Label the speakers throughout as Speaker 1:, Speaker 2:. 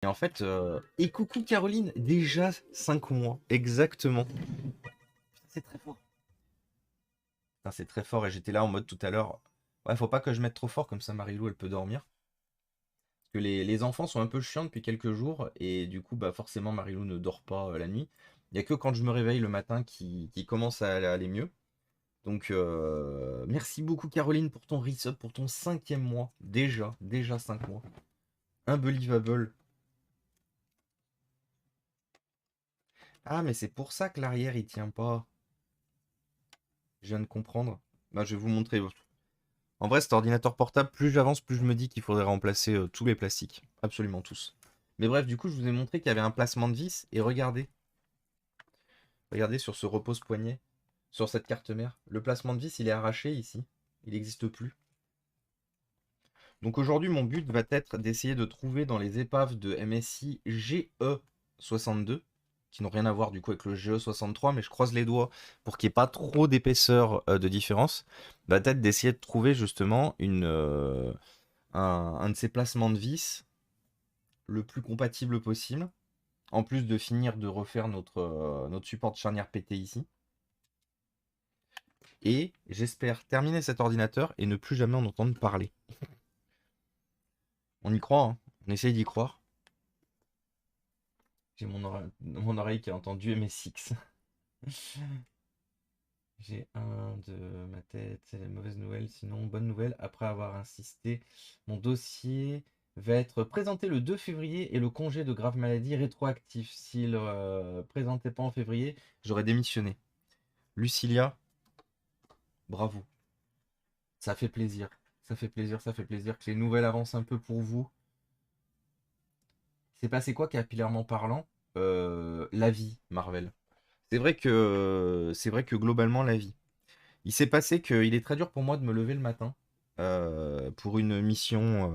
Speaker 1: Et en fait, et coucou Caroline, déjà 5 mois, exactement. C'est très fort. Putain, c'est très fort et j'étais là en mode tout à l'heure. Ouais, faut pas que je mette trop fort comme ça Marilou elle peut dormir. Parce que les enfants sont un peu chiants depuis quelques jours et du coup bah forcément Marilou ne dort pas la nuit. Il y a que quand je me réveille le matin qui commence à aller mieux. Donc merci beaucoup Caroline pour ton resub, pour ton 5e mois. Déjà 5 mois. Unbelievable. Ah mais c'est pour ça que l'arrière il tient pas. Je viens de comprendre. Bah, je vais vous montrer. En vrai, cet ordinateur portable, plus j'avance, plus je me dis qu'il faudrait remplacer tous les plastiques. Absolument tous. Mais bref, du coup, je vous ai montré qu'il y avait un placement de vis. Et regardez. Regardez sur ce repose-poignet. Sur cette carte mère. Le placement de vis, il est arraché ici. Il n'existe plus. Donc aujourd'hui, mon but va être d'essayer de trouver dans les épaves de MSI GE62, qui n'ont rien à voir du coup avec le GE63, mais je croise les doigts pour qu'il n'y ait pas trop d'épaisseur de différence, va être d'essayer de trouver justement un de ces placements de vis le plus compatible possible, en plus de finir de refaire notre support de charnière PT ici. Et j'espère terminer cet ordinateur et ne plus jamais en entendre parler. On y croit, hein. On essaye d'y croire. J'ai mon oreille qui a entendu MSX. J'ai un de ma tête, c'est la mauvaise nouvelle. Sinon, bonne nouvelle, après avoir insisté, mon dossier va être présenté le 2 février et le congé de grave maladie rétroactif. S'il ne présentait pas en février, j'aurais démissionné. Lucilia, bravo. Ça fait plaisir. Ça fait plaisir, ça fait plaisir que les nouvelles avancent un peu pour vous. C'est passé quoi capillairement parlant? La vie, Marvel. C'est vrai que globalement, la vie. Il s'est passé qu'il est très dur pour moi de me lever le matin pour une mission,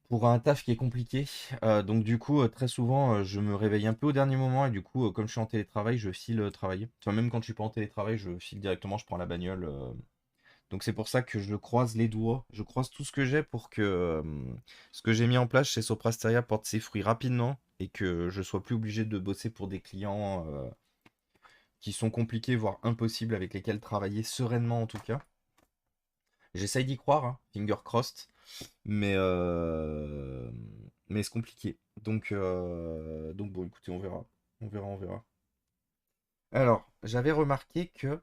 Speaker 1: pour un taf qui est compliqué. Donc du coup, très souvent, je me réveille un peu au dernier moment et du coup, comme je suis en télétravail, je file travailler. Enfin, même quand je suis pas en télétravail, je file directement, je prends la bagnole. Donc c'est pour ça que je croise les doigts, je croise tout ce que j'ai pour que ce que j'ai mis en place chez Soprasteria porte ses fruits rapidement et que je sois plus obligé de bosser pour des clients qui sont compliqués, voire impossibles, avec lesquels travailler sereinement en tout cas. J'essaye d'y croire, hein, finger crossed, mais, euh, mais c'est compliqué. Donc bon, écoutez, on verra. On verra, on verra. Alors, j'avais remarqué que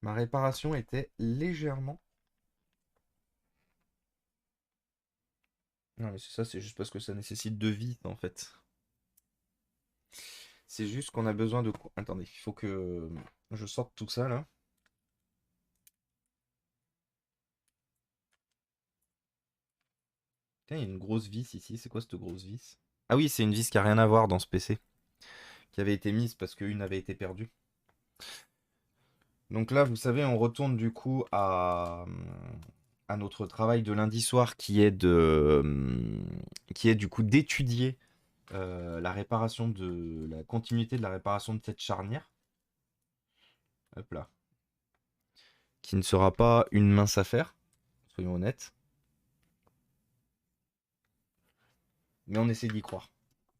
Speaker 1: ma réparation était légèrement... Non, mais c'est ça, c'est juste parce que ça nécessite de vie, en fait. C'est juste qu'on a besoin de... Attendez, il faut que je sorte tout ça, là. Tiens, il y a une grosse vis ici. C'est quoi cette grosse vis? Ah oui, c'est une vis qui a rien à voir dans ce PC. Qui avait été mise parce qu'une avait été perdue. Donc là, vous savez, on retourne du coup à notre travail de lundi soir qui est du coup d'étudier la réparation de la continuité de la réparation de cette charnière. Hop là. Qui ne sera pas une mince affaire, soyons honnêtes. Mais on essaie d'y croire.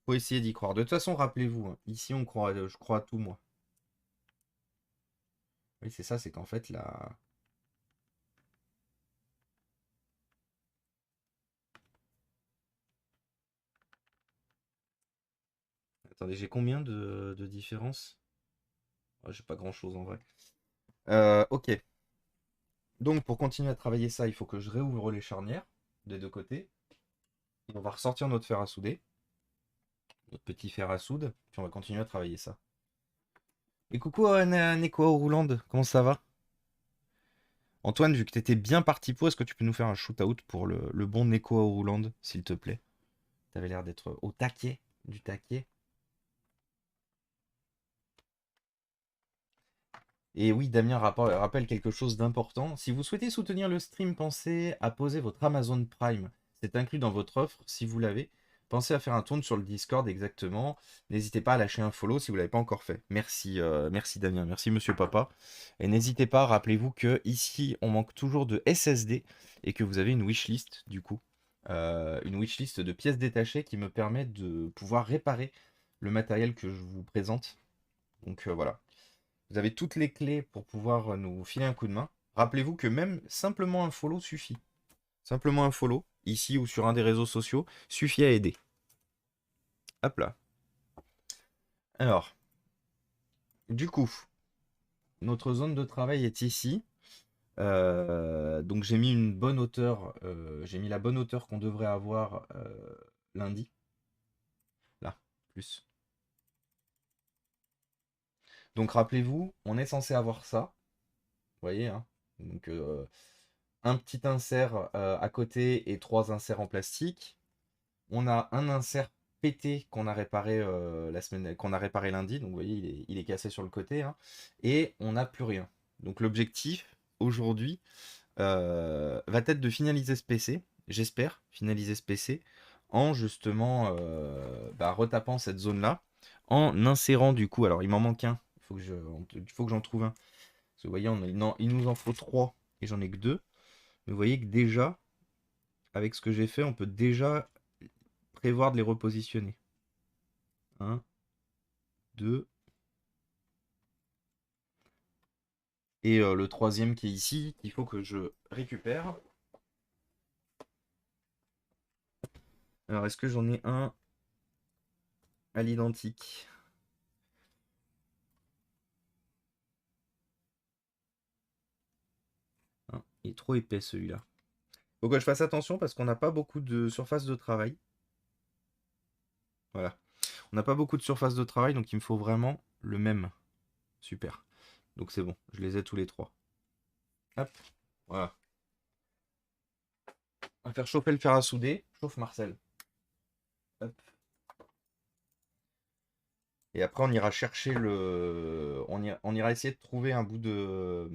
Speaker 1: Faut essayer d'y croire. De toute façon, rappelez-vous, hein, ici on croit, je crois à tout moi. Oui, c'est ça, c'est qu'en fait là. Attendez, j'ai combien de différence? Oh, j'ai pas grand-chose en vrai. Ok. Donc pour continuer à travailler ça, il faut que je réouvre les charnières des deux côtés. Et on va ressortir notre fer à souder, notre petit fer à soude, puis on va continuer à travailler ça. Et coucou Neko Roulande, comment ça va? Antoine, vu que t'étais bien parti pour, est-ce que tu peux nous faire un shoot-out pour le bon Neko Roulande, s'il te plaît? T'avais l'air d'être au taquet, du taquet. Et oui, Damien rappelle quelque chose d'important. Si vous souhaitez soutenir le stream, pensez à poser votre Amazon Prime. C'est inclus dans votre offre si vous l'avez. Pensez à faire un tour sur le Discord exactement. N'hésitez pas à lâcher un follow si vous ne l'avez pas encore fait. Merci, merci Damien, merci Monsieur Papa. Et n'hésitez pas, rappelez-vous que ici on manque toujours de SSD et que vous avez une wishlist du coup. une wishlist de pièces détachées qui me permet de pouvoir réparer le matériel que je vous présente. Donc voilà. Vous avez toutes les clés pour pouvoir nous filer un coup de main. Rappelez-vous que même simplement un follow suffit. Simplement un follow, ici ou sur un des réseaux sociaux, suffit à aider. Hop là. Alors, du coup, notre zone de travail est ici. Donc j'ai mis une bonne hauteur, j'ai mis la bonne hauteur qu'on devrait avoir lundi. Là, plus. Donc rappelez-vous, on est censé avoir ça. Vous voyez, hein. Donc un petit insert à côté et 3 inserts en plastique. On a un insert pété qu'on a réparé qu'on a réparé lundi. Donc vous voyez, il est cassé sur le côté, hein. Et on n'a plus rien. Donc l'objectif aujourd'hui va être de finaliser ce PC. J'espère finaliser ce PC en justement retapant cette zone-là, en insérant du coup. Alors il m'en manque un. Il faut que j'en trouve un. Parce que vous voyez, il nous en faut 3 et j'en ai que 2. Mais vous voyez que déjà, avec ce que j'ai fait, on peut déjà prévoir de les repositionner. 1, 2. Et le troisième qui est ici, qu'il faut que je récupère. Alors, est-ce que j'en ai un à l'identique? Hein, il est trop épais celui-là. Faut que je fasse attention parce qu'on n'a pas beaucoup de surface de travail. Voilà. On n'a pas beaucoup de surface de travail, donc il me faut vraiment le même. Super. Donc c'est bon, je les ai tous les 3. Hop, voilà. On va faire chauffer le fer à souder. Chauffe Marcel. Hop. Et après, on ira chercher le. On ira essayer de trouver un bout de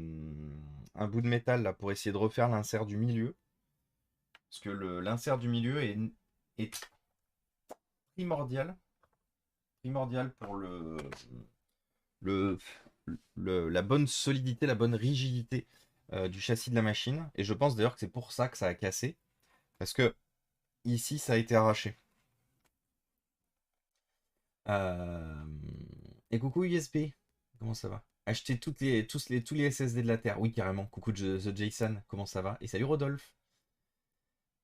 Speaker 1: métal là pour essayer de refaire l'insert du milieu. Parce que l'insert du milieu est primordial. Primordial pour le, la bonne solidité, la bonne rigidité du châssis de la machine. Et je pense d'ailleurs que c'est pour ça que ça a cassé. Parce que ici, ça a été arraché. Euh, Et coucou USP, comment ça va? Acheter tous les SSD de la Terre. Oui, carrément. Coucou The Jason, comment ça va? Et salut Rodolphe.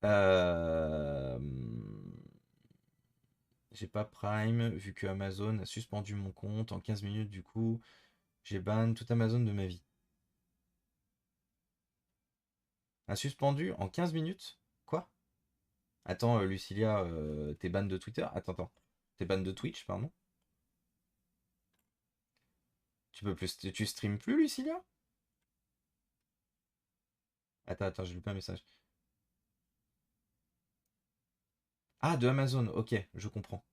Speaker 1: Euh, J'ai pas Prime, vu que Amazon a suspendu mon compte en 15 minutes, du coup, j'ai ban tout Amazon de ma vie. A suspendu en 15 minutes? Quoi? Attends, Lucilia, t'es ban de Twitter? Attends. T'es ban de Twitch, pardon? Tu streams plus, Lucilia? Attends, j'ai lu pas un message. Ah, de Amazon, ok, je comprends.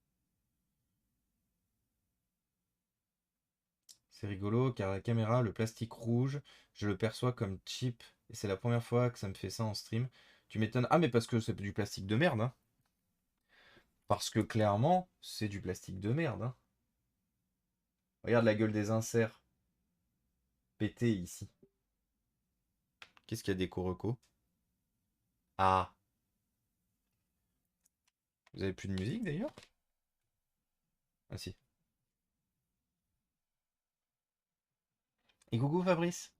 Speaker 1: C'est rigolo car la caméra, le plastique rouge, je le perçois comme cheap et c'est la première fois que ça me fait ça en stream. Tu m'étonnes. Ah, mais parce que c'est du plastique de merde, hein. Parce que clairement, c'est du plastique de merde, hein. Regarde la gueule des inserts pétés ici. Qu'est-ce qu'il y a des Coroco? Ah, vous avez plus de musique d'ailleurs? Ah si. Et coucou Fabrice,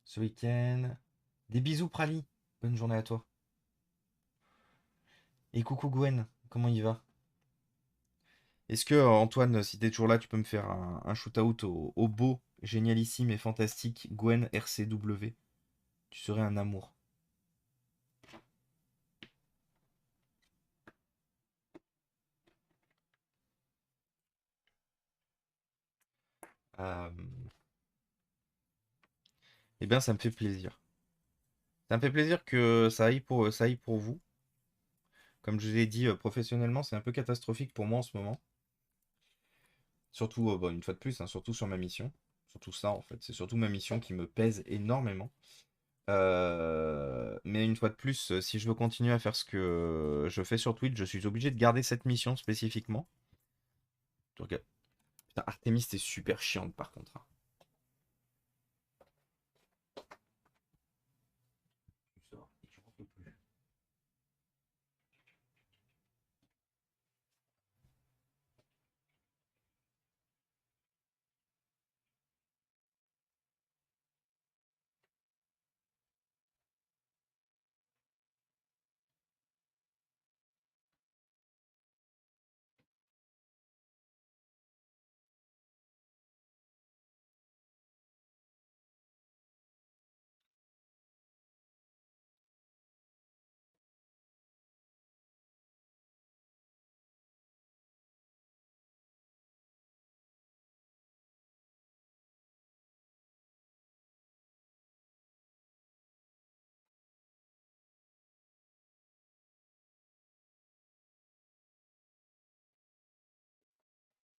Speaker 1: ce week-end. Des bisous Prali. Bonne journée à toi. Et coucou Gwen, comment il va? Est-ce que Antoine, si t'es toujours là, tu peux me faire un shoot-out au beau, génialissime et fantastique Gwen RCW? Tu serais un amour. Euh, Eh bien, ça me fait plaisir. Ça me fait plaisir que ça aille pour vous. Comme je vous ai dit, professionnellement, c'est un peu catastrophique pour moi en ce moment. Surtout, une fois de plus, hein, surtout sur ma mission. Surtout ça, en fait. C'est surtout ma mission qui me pèse énormément. Mais une fois de plus, si je veux continuer à faire ce que je fais sur Twitch, je suis obligé de garder cette mission spécifiquement. Putain, Artemis, c'est super chiante par contre, hein. Tu sors et tu rentres plus.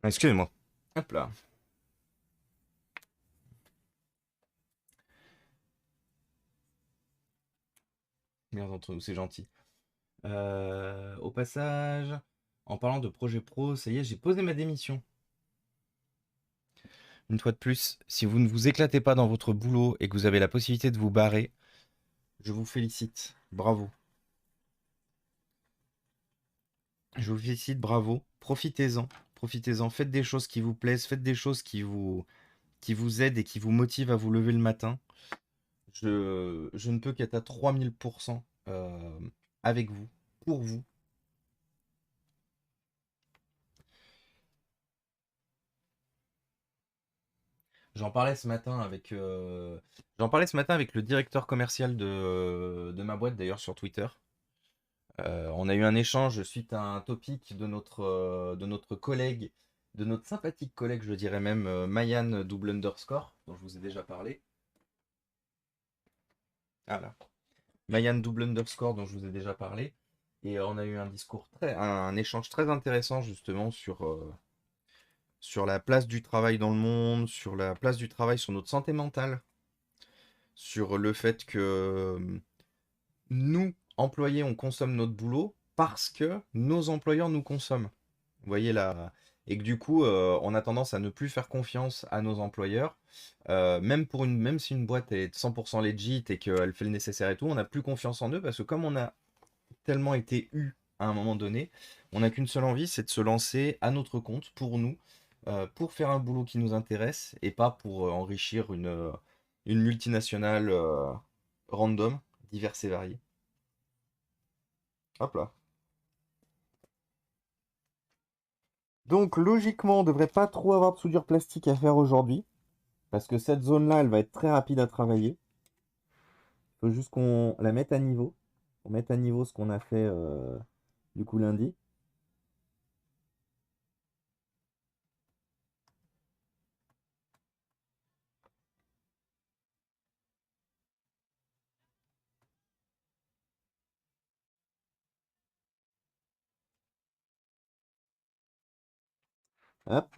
Speaker 1: Excusez-moi. Hop là. Bien d'entre nous, c'est gentil. Au passage, en parlant de projet pro, ça y est, j'ai posé ma démission. Une fois de plus, si vous ne vous éclatez pas dans votre boulot et que vous avez la possibilité de vous barrer, je vous félicite. Bravo. Je vous félicite, bravo. Profitez-en. Profitez-en. Faites des choses qui vous plaisent. Faites des choses qui vous aident et qui vous motivent à vous lever le matin. Je ne peux qu'être à 3000% avec vous, pour vous. J'en parlais ce matin avec le directeur commercial de ma boîte, d'ailleurs, sur Twitter. On a eu un échange suite à un topic de notre collègue, de notre sympathique collègue, je dirais même, Mayan double underscore, dont je vous ai déjà parlé. Voilà. Mayan double underscore, dont je vous ai déjà parlé. Et on a eu un échange très intéressant justement sur la place du travail dans le monde, sur la place du travail sur notre santé mentale, sur le fait que nous, employés, on consomme notre boulot parce que nos employeurs nous consomment. Vous voyez là, et que du coup, on a tendance à ne plus faire confiance à nos employeurs, même si une boîte est 100% legit et qu'elle fait le nécessaire et tout, on n'a plus confiance en eux parce que comme on a tellement été eu à un moment donné, on n'a qu'une seule envie, c'est de se lancer à notre compte pour nous, pour faire un boulot qui nous intéresse et pas pour enrichir une multinationale random, diverse et variée. Hop là. Donc logiquement, on devrait pas trop avoir de soudure plastique à faire aujourd'hui, parce que cette zone-là, elle va être très rapide à travailler. Il faut juste qu'on la mette à niveau. On mette à niveau ce qu'on a fait du coup lundi. Hop.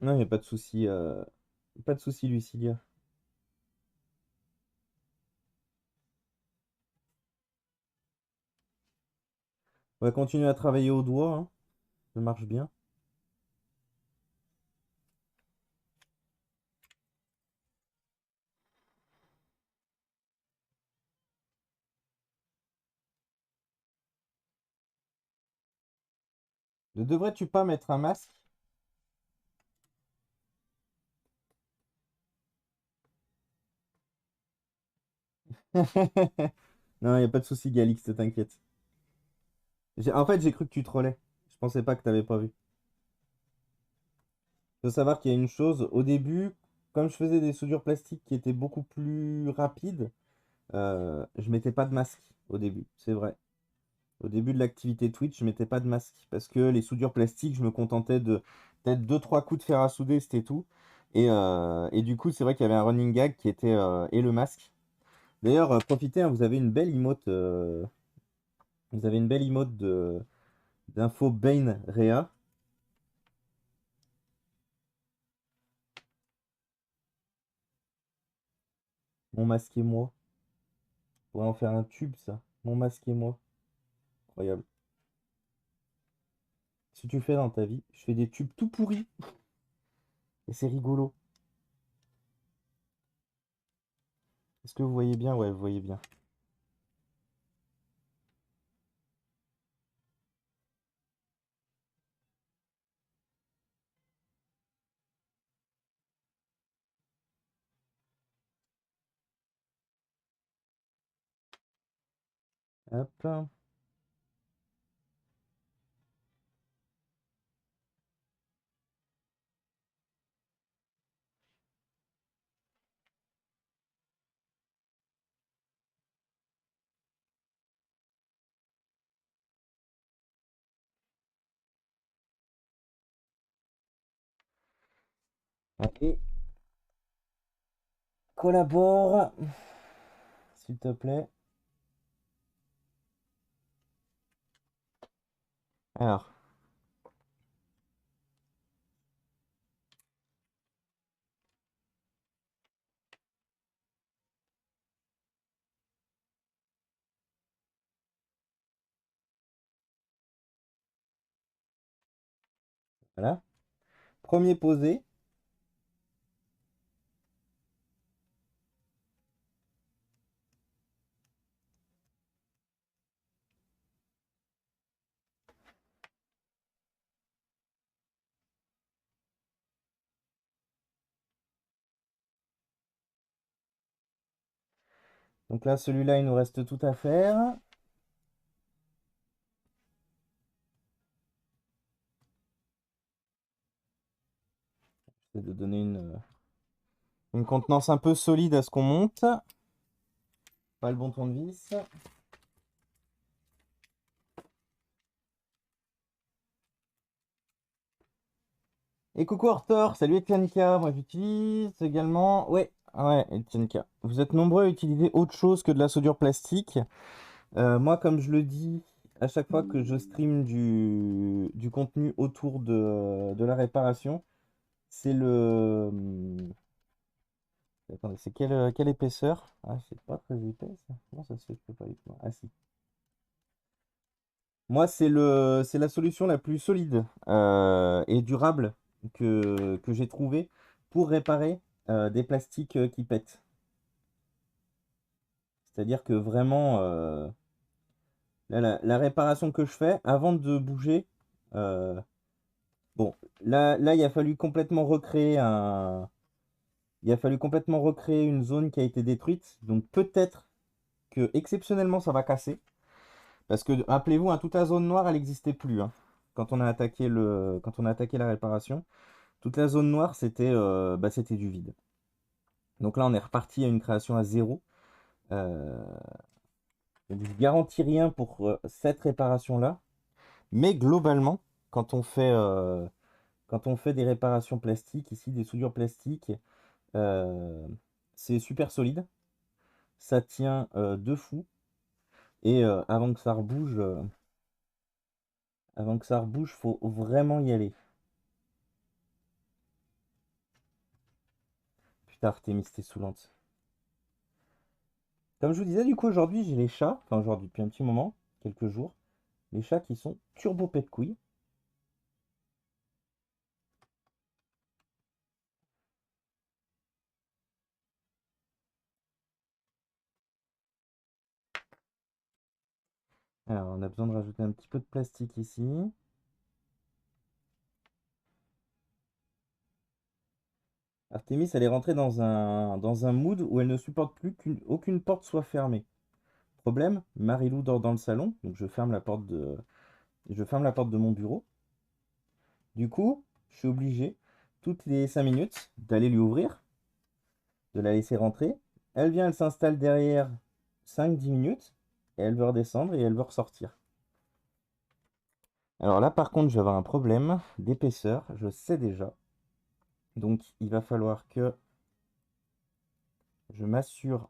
Speaker 1: Non, il n'y a pas de souci. Pas de souci, Lucilia. On va continuer à travailler au doigt, hein. Ça marche bien. Ne devrais-tu pas mettre un masque? Non, il n'y a pas de souci, Galix, t'inquiète. En fait, j'ai cru que tu trollais. Je pensais pas que t'avais pas vu. Il faut savoir qu'il y a une chose, au début, comme je faisais des soudures plastiques qui étaient beaucoup plus rapides, je mettais pas de masque au début, c'est vrai. Au début de l'activité Twitch, je mettais pas de masque parce que les soudures plastiques, je me contentais de peut-être deux trois coups de fer à souder, c'était tout. Et du coup, c'est vrai qu'il y avait un running gag qui était et le masque. D'ailleurs, profitez, hein, vous avez une belle emote d'info Bane Rea. Mon masque et moi. On pourrait en faire un tube, ça. Mon masque et moi. Incroyable. Si tu fais dans ta vie, je fais des tubes tout pourris et c'est rigolo. Est-ce que vous voyez bien? Ouais, vous voyez bien. Hop. Allez, collabore. s'il te plaît. Alors. Voilà. Premier posé. Donc là, celui-là, il nous reste tout à faire. J'essaie de donner une contenance un peu solide à ce qu'on monte. Pas le bon tournevis. Et coucou Arthur, salut Etienka, moi j'utilise également... Ouais, Etienka. Vous êtes nombreux à utiliser autre chose que de la soudure plastique. Moi, comme je le dis, à chaque fois que je stream du contenu autour de la réparation, c'est le... Attendez, c'est quelle épaisseur? Ah, c'est pas très épais ça. Comment ça se fait que je peux pas aller plus loin? Ah si. Moi, c'est la solution la plus solide et durable que j'ai trouvée pour réparer des plastiques qui pètent. C'est-à-dire que vraiment, là, la réparation que je fais, avant de bouger, euh, bon, là, il a fallu complètement recréer il a fallu complètement recréer une zone qui a été détruite. Donc peut-être que exceptionnellement, ça va casser. Parce que, rappelez-vous, hein, toute la zone noire, elle n'existait plus, hein, quand on a attaqué la réparation. Toute la zone noire, c'était du vide. Donc là, on est reparti à une création à zéro. Euh, donc je garantis rien pour cette réparation-là. Mais globalement, quand on fait, euh, quand on fait des réparations plastiques, ici, des soudures plastiques, euh, c'est super solide. Ça tient de fou. Et avant que ça rebouge, faut vraiment y aller. Putain, Artemis, t'es saoulante. Comme je vous disais, du coup, aujourd'hui, j'ai les chats. Enfin, aujourd'hui, depuis un petit moment, quelques jours. Les chats qui sont turbo pète couilles. Alors, on a besoin de rajouter un petit peu de plastique ici. Artemis, elle est rentrée dans un mood où elle ne supporte plus qu'aucune porte soit fermée. Problème, Marilou dort dans le salon, donc je ferme la porte de mon bureau. Du coup, je suis obligé, toutes les 5 minutes, d'aller lui ouvrir, de la laisser rentrer. Elle vient, elle s'installe derrière 5-10 minutes, et elle veut redescendre et elle veut ressortir. Alors là, par contre, je vais avoir un problème d'épaisseur, je sais déjà. Donc, il va falloir que je m'assure.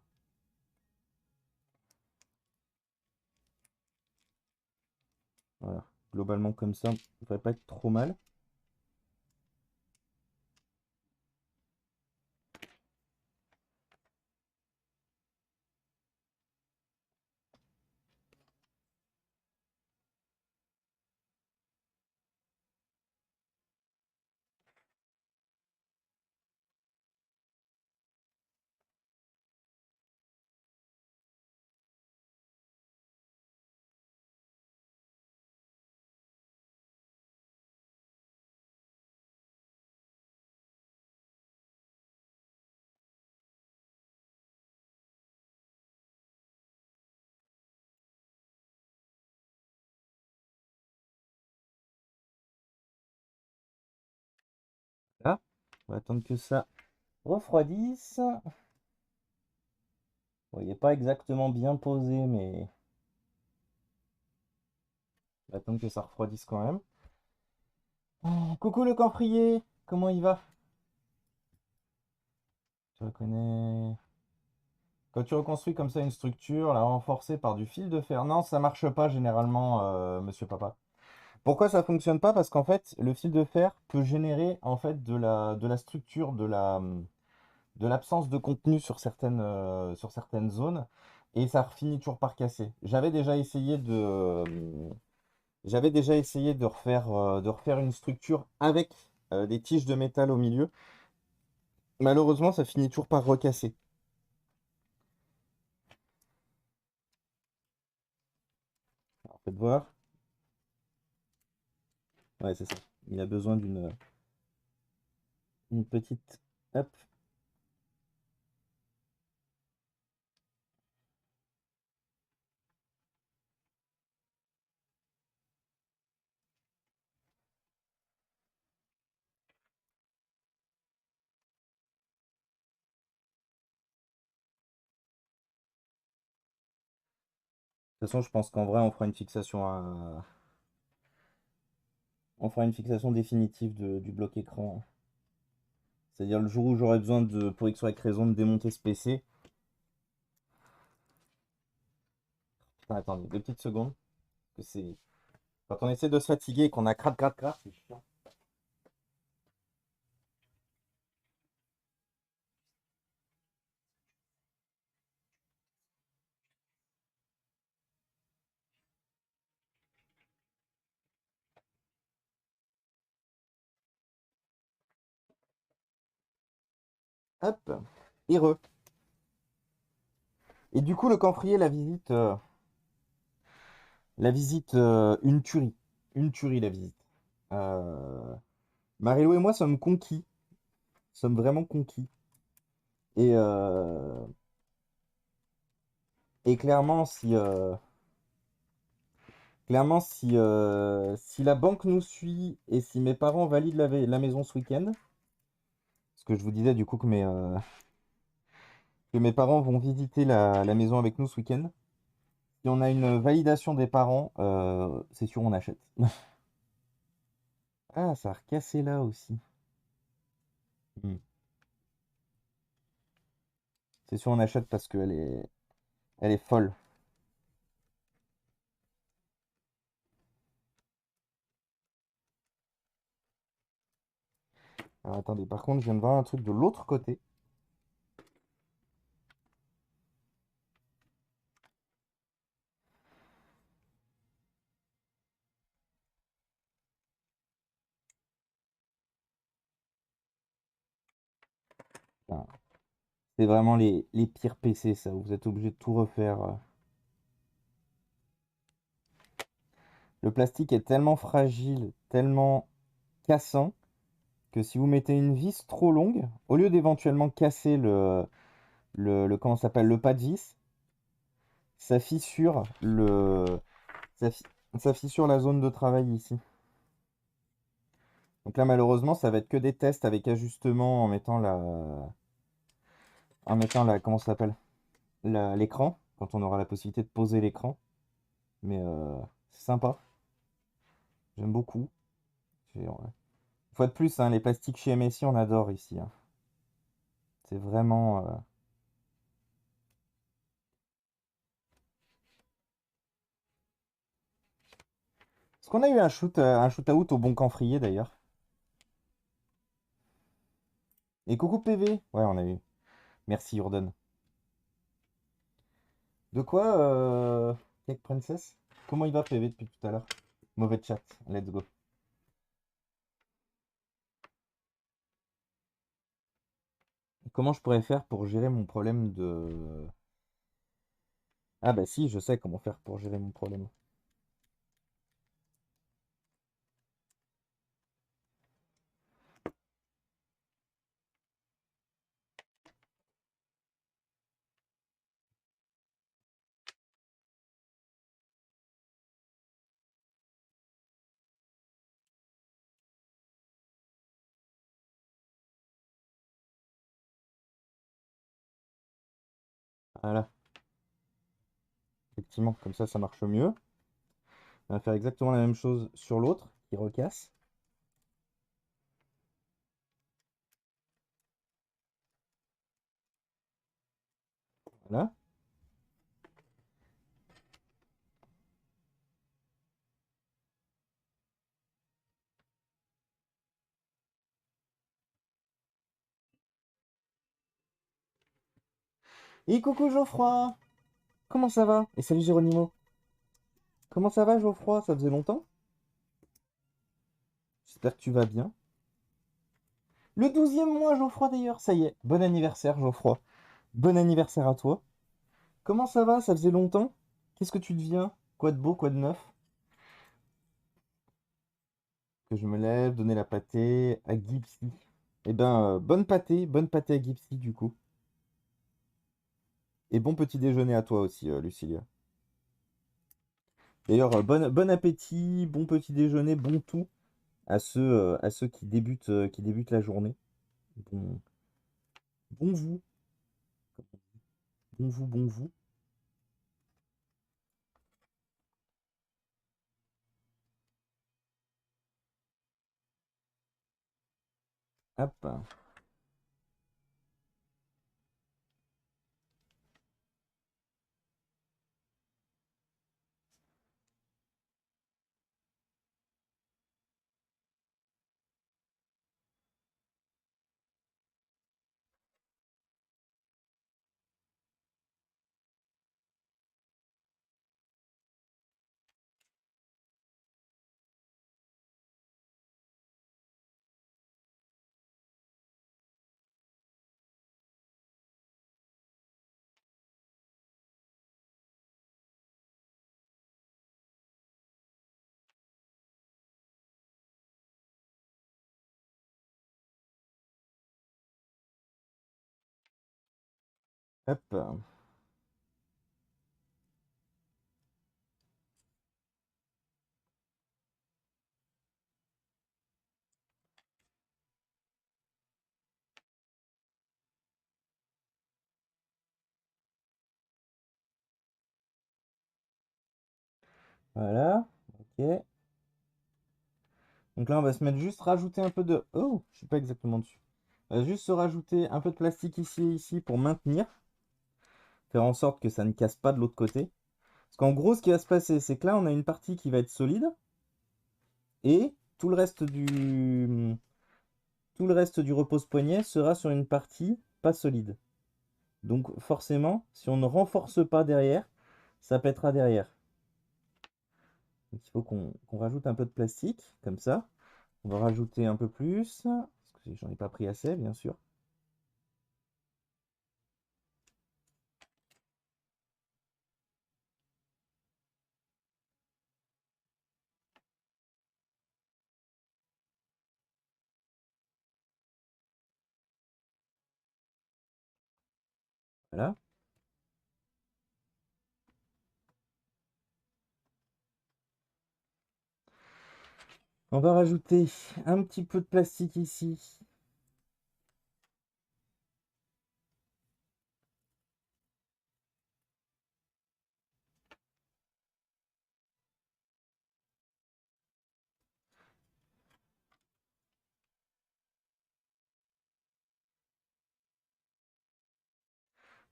Speaker 1: Voilà, globalement comme ça, ça devrait pas être trop mal. Là, on va attendre que ça refroidisse. Bon, il n'est pas exactement bien posé, mais on va attendre que ça refroidisse quand même. Coucou le camphrier, comment il va? Je reconnais. Quand tu reconstruis comme ça une structure, la renforcer par du fil de fer, non, ça marche pas généralement, monsieur papa. Pourquoi ça fonctionne pas? Parce qu'en fait, le fil de fer peut générer en fait de la structure, de l'absence de contenu sur certaines zones, et ça finit toujours par casser. J'avais déjà essayé de refaire une structure avec des tiges de métal au milieu. Malheureusement, ça finit toujours par recasser. Alors, faites voir. Ouais, c'est ça. Il a besoin d'une une petite. Hop. De toute façon, je pense qu'en vrai, on fera une fixation définitive du bloc écran. C'est-à-dire le jour où j'aurai besoin pour X ou Y raison, de démonter ce PC. Putain, attendez, 2 petites secondes. Que c'est Quand on essaie de se fatiguer et qu'on a crade, c'est chiant. Hop, heureux. Et du coup, le camphrier, une tuerie. Une tuerie, la visite. Euh, Marilou et moi sommes conquis. Sommes vraiment conquis. Et, euh, et si la banque nous suit et si mes parents valident la maison ce week-end, parce que je vous disais du coup que mes parents vont visiter la maison avec nous ce week-end, si on a une validation des parents, c'est sûr on achète. Ah, ça a recassé là aussi. Hmm. C'est sûr on achète parce elle est folle. Alors attendez, par contre, je viens de voir un truc de l'autre côté. Putain, c'est vraiment les pires PC, ça. Vous êtes obligé de tout refaire. Le plastique est tellement fragile, tellement cassant, que si vous mettez une vis trop longue, au lieu d'éventuellement casser comment ça s'appelle, le pas de vis, ça fissure ça, fi- ça fissure la zone de travail ici. Donc là, malheureusement, ça va être que des tests avec ajustement comment ça s'appelle, l'écran, quand on aura la possibilité de poser l'écran. Mais c'est sympa, j'aime beaucoup. Ouais. Une fois de plus, hein, les plastiques chez MSI, on adore ici, hein. C'est vraiment. Est-ce qu'on a eu un shoot out au bon camphrier d'ailleurs? Et coucou PV. Ouais, on a eu. Merci Jordan. De quoi, Cake Princess? Comment il va PV depuis tout à l'heure? Mauvais chat, let's go. Comment je pourrais faire pour gérer mon problème de. Ah bah si, je sais comment faire pour gérer mon problème. Voilà, effectivement, comme ça marche mieux. On va faire exactement la même chose sur l'autre, qui recasse. Voilà. Et coucou Geoffroy! Comment ça va? Et salut Géronimo! Comment ça va Geoffroy? Ça faisait longtemps? J'espère que tu vas bien. Le 12e mois Geoffroy d'ailleurs, ça y est. Bon anniversaire Geoffroy. Bon anniversaire à toi. Comment ça va? Ça faisait longtemps? Qu'est-ce que tu deviens? Quoi de beau, quoi de neuf? Que je me lève, donner la pâtée à Gipsy. Eh ben, bonne pâtée à Gipsy du coup. Et bon petit déjeuner à toi aussi, Lucilia. D'ailleurs, bon appétit, bon petit déjeuner, bon tout à ceux qui débutent la journée. Bon, bon vous, bon vous, bon vous. Hop, hop. Voilà, ok. Donc là, on va se mettre juste rajouter un peu de... Oh, je suis pas exactement dessus. On va juste se rajouter un peu de plastique ici et ici pour maintenir. Faire en sorte que ça ne casse pas de l'autre côté. Parce qu'en gros, ce qui va se passer, c'est que là, on a une partie qui va être solide. Et tout le reste du repose-poignet sera sur une partie pas solide. Donc forcément, si on ne renforce pas derrière, ça pètera derrière. Donc il faut qu'on rajoute un peu de plastique, comme ça. On va rajouter un peu plus, parce que j'en ai pas pris assez, bien sûr. Voilà. On va rajouter un petit peu de plastique ici.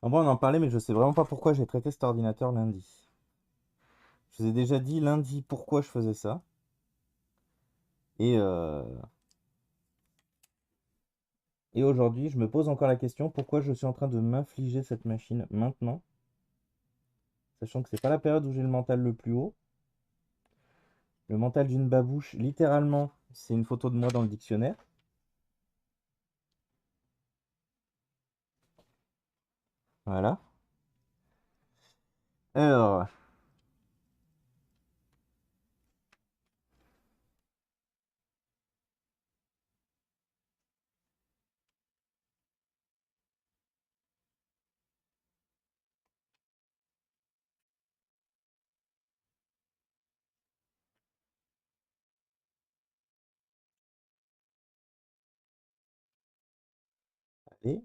Speaker 1: En vrai, on en parlait, mais je sais vraiment pas pourquoi j'ai traité cet ordinateur lundi. Je vous ai déjà dit lundi pourquoi je faisais ça. Et, euh, et aujourd'hui, je me pose encore la question pourquoi je suis en train de m'infliger cette machine maintenant, sachant que c'est pas la période où j'ai le mental le plus haut. Le mental d'une babouche, littéralement, c'est une photo de moi dans le dictionnaire. Voilà. Alors, allez,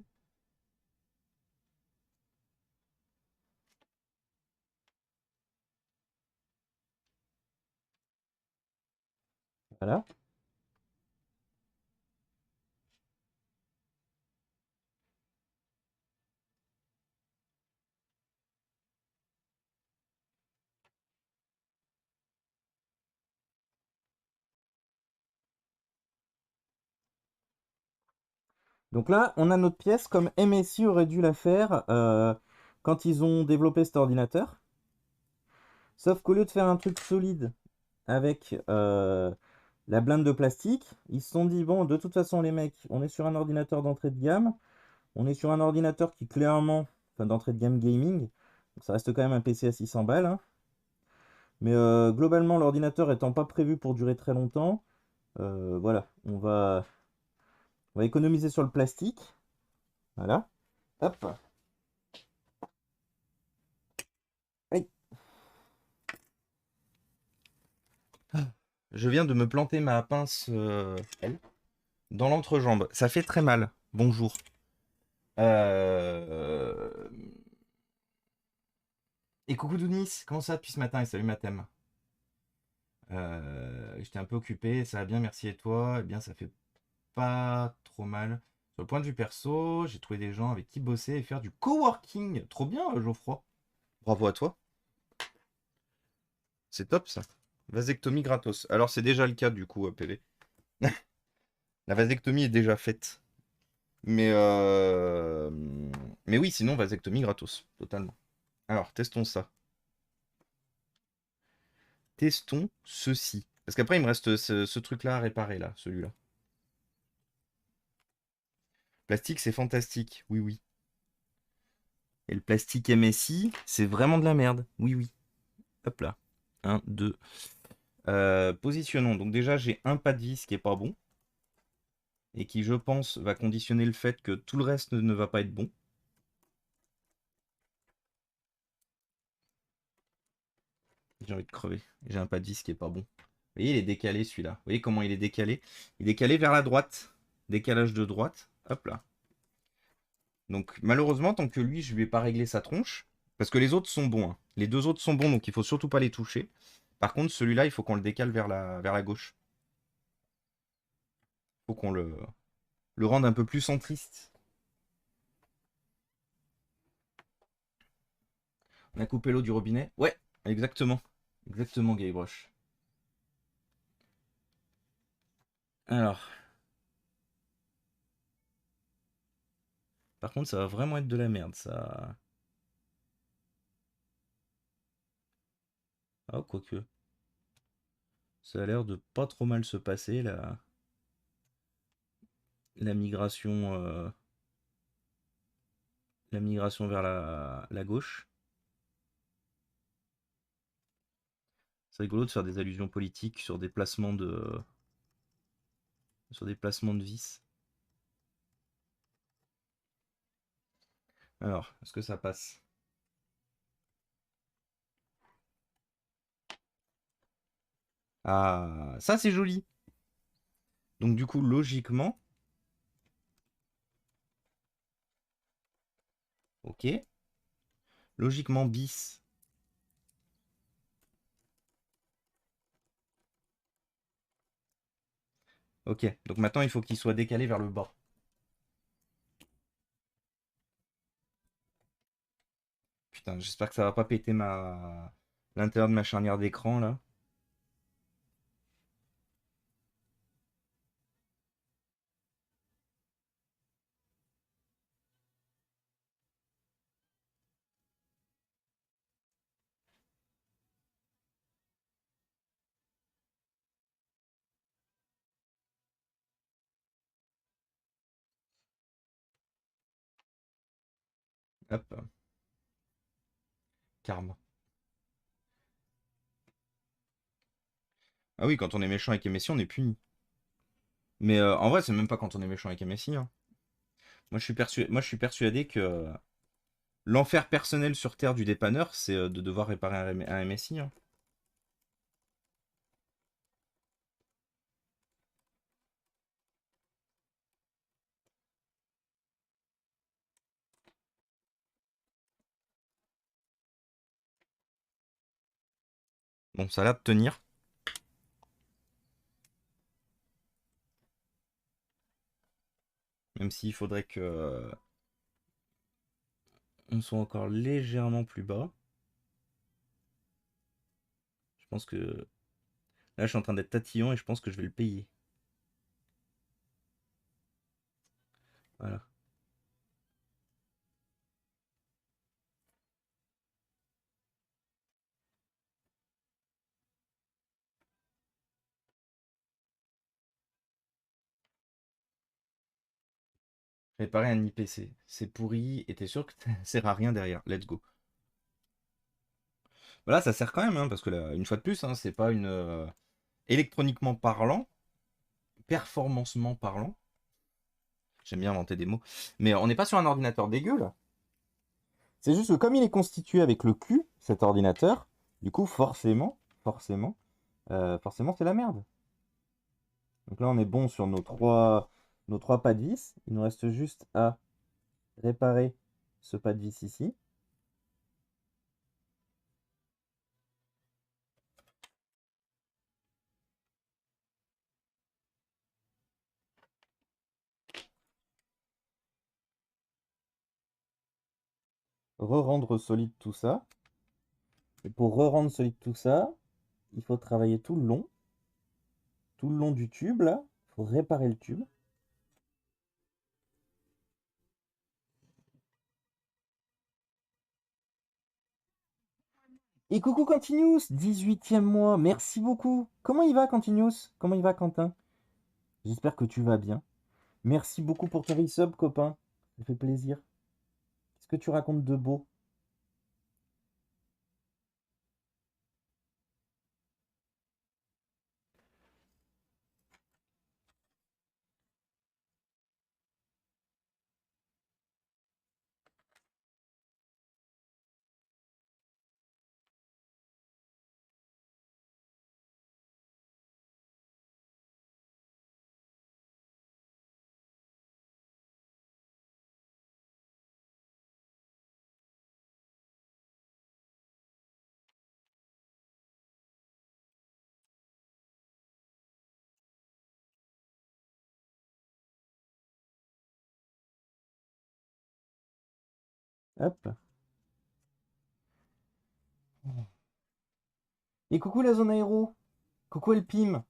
Speaker 1: voilà. Donc là, on a notre pièce comme MSI aurait dû la faire quand ils ont développé cet ordinateur. Sauf qu'au lieu de faire un truc solide avec la blinde de plastique, ils se sont dit, bon, de toute façon, les mecs, on est sur un ordinateur d'entrée de gamme, on est sur un ordinateur qui clairement, enfin d'entrée de gamme gaming, donc ça reste quand même un PC à 600 balles, hein. Mais globalement, l'ordinateur étant pas prévu pour durer très longtemps, voilà, on va économiser sur le plastique. Voilà. Hop. Aïe. Je viens de me planter ma pince dans l'entrejambe. Ça fait très mal. Bonjour. Euh, Et coucou Dounis, comment ça depuis ce matin? Et salut Mathem. J'étais un peu occupé, ça va bien, merci et toi? Eh bien, ça fait pas trop mal. Sur le point de vue perso, j'ai trouvé des gens avec qui bosser et faire du coworking. Trop bien, Geoffroy. Bravo à toi. C'est top ça. Vasectomie gratos. Alors, c'est déjà le cas du coup, PV. La vasectomie est déjà faite. Mais, euh... Mais oui, sinon, vasectomie gratos. Totalement. Alors, testons ça. Testons ceci. Parce qu'après, il me reste ce truc-là à réparer, là, celui-là. Plastique, c'est fantastique. Oui, oui. Et le plastique MSI, c'est vraiment de la merde. Oui, oui. Hop là. Un, 2. Positionnons. Donc déjà, j'ai un pas de vis qui est pas bon. Et qui, je pense, va conditionner le fait que tout le reste ne va pas être bon. J'ai envie de crever. J'ai un pas de vis qui est pas bon. Vous voyez, il est décalé celui-là. Vous voyez comment il est décalé? Il est décalé vers la droite. Décalage de droite. Hop là. Donc malheureusement, tant que lui, je ne lui ai pas réglé sa tronche, parce que les autres sont bons, hein. Les deux autres sont bons, donc il faut surtout pas les toucher. Par contre, celui-là, il faut qu'on le décale vers la gauche. Il faut qu'on le rende un peu plus centriste. On a coupé l'eau du robinet. Ouais, exactement. Exactement, Guybrush. Alors, par contre, ça va vraiment être de la merde, ça. Ah, quoique. Ça a l'air de pas trop mal se passer, la migration, la migration vers la gauche. C'est rigolo de faire des allusions politiques sur des placements de vis. Alors, est-ce que ça passe? Ah, ça c'est joli. Donc du coup, logiquement, ok. Logiquement, bis. Ok, donc maintenant il faut qu'il soit décalé vers le bas. Putain, j'espère que ça va pas péter l'intérieur de ma charnière d'écran là. Hop, karma. Ah oui, quand on est méchant avec MSI, on est puni. Mais en vrai, c'est même pas quand on est méchant avec MSI, hein. Moi, je suis persuadé que l'enfer personnel sur Terre du dépanneur, c'est de devoir réparer un MSI, hein. Bon, ça a l'air de tenir. Même s'il faudrait que on soit encore légèrement plus bas. Je pense que là, je suis en train d'être tatillon et je pense que je vais le payer. Voilà. Réparer un IPC. C'est pourri et t'es sûr que ça sert à rien derrière. Let's go. Voilà, ça sert quand même, hein, parce que là, une fois de plus, hein, c'est pas une. Électroniquement parlant, performancement parlant, j'aime bien inventer des mots, mais on n'est pas sur un ordinateur dégueu là. C'est juste que comme il est constitué avec le cul, cet ordinateur, du coup, forcément, c'est la merde. Donc là, on est bon sur nos trois pas de vis. Il nous reste juste à réparer ce pas de vis ici. Re-rendre solide tout ça. Et pour re-rendre solide tout ça, il faut travailler tout le long du tube là. Il faut réparer le tube. Et coucou Continuous, 18e mois, merci beaucoup. Comment il va Continuous? Comment il va Quentin? J'espère que tu vas bien. Merci beaucoup pour ton resub copain, ça fait plaisir. Qu'est-ce que tu racontes de beau? Hop. Et coucou la zone aéro. Coucou Elpim.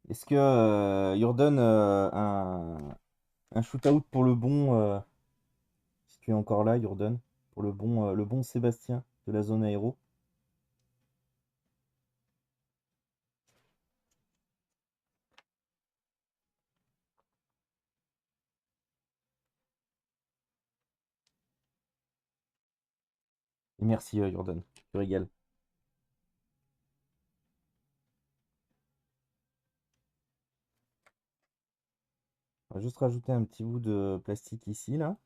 Speaker 1: Est-ce que Jordan un shoot-out pour le bon, si tu es encore là, Jordan, pour le bon Sébastien de la zone aéro? Et merci Jordan, tu régales. On va juste rajouter un petit bout de plastique ici, là.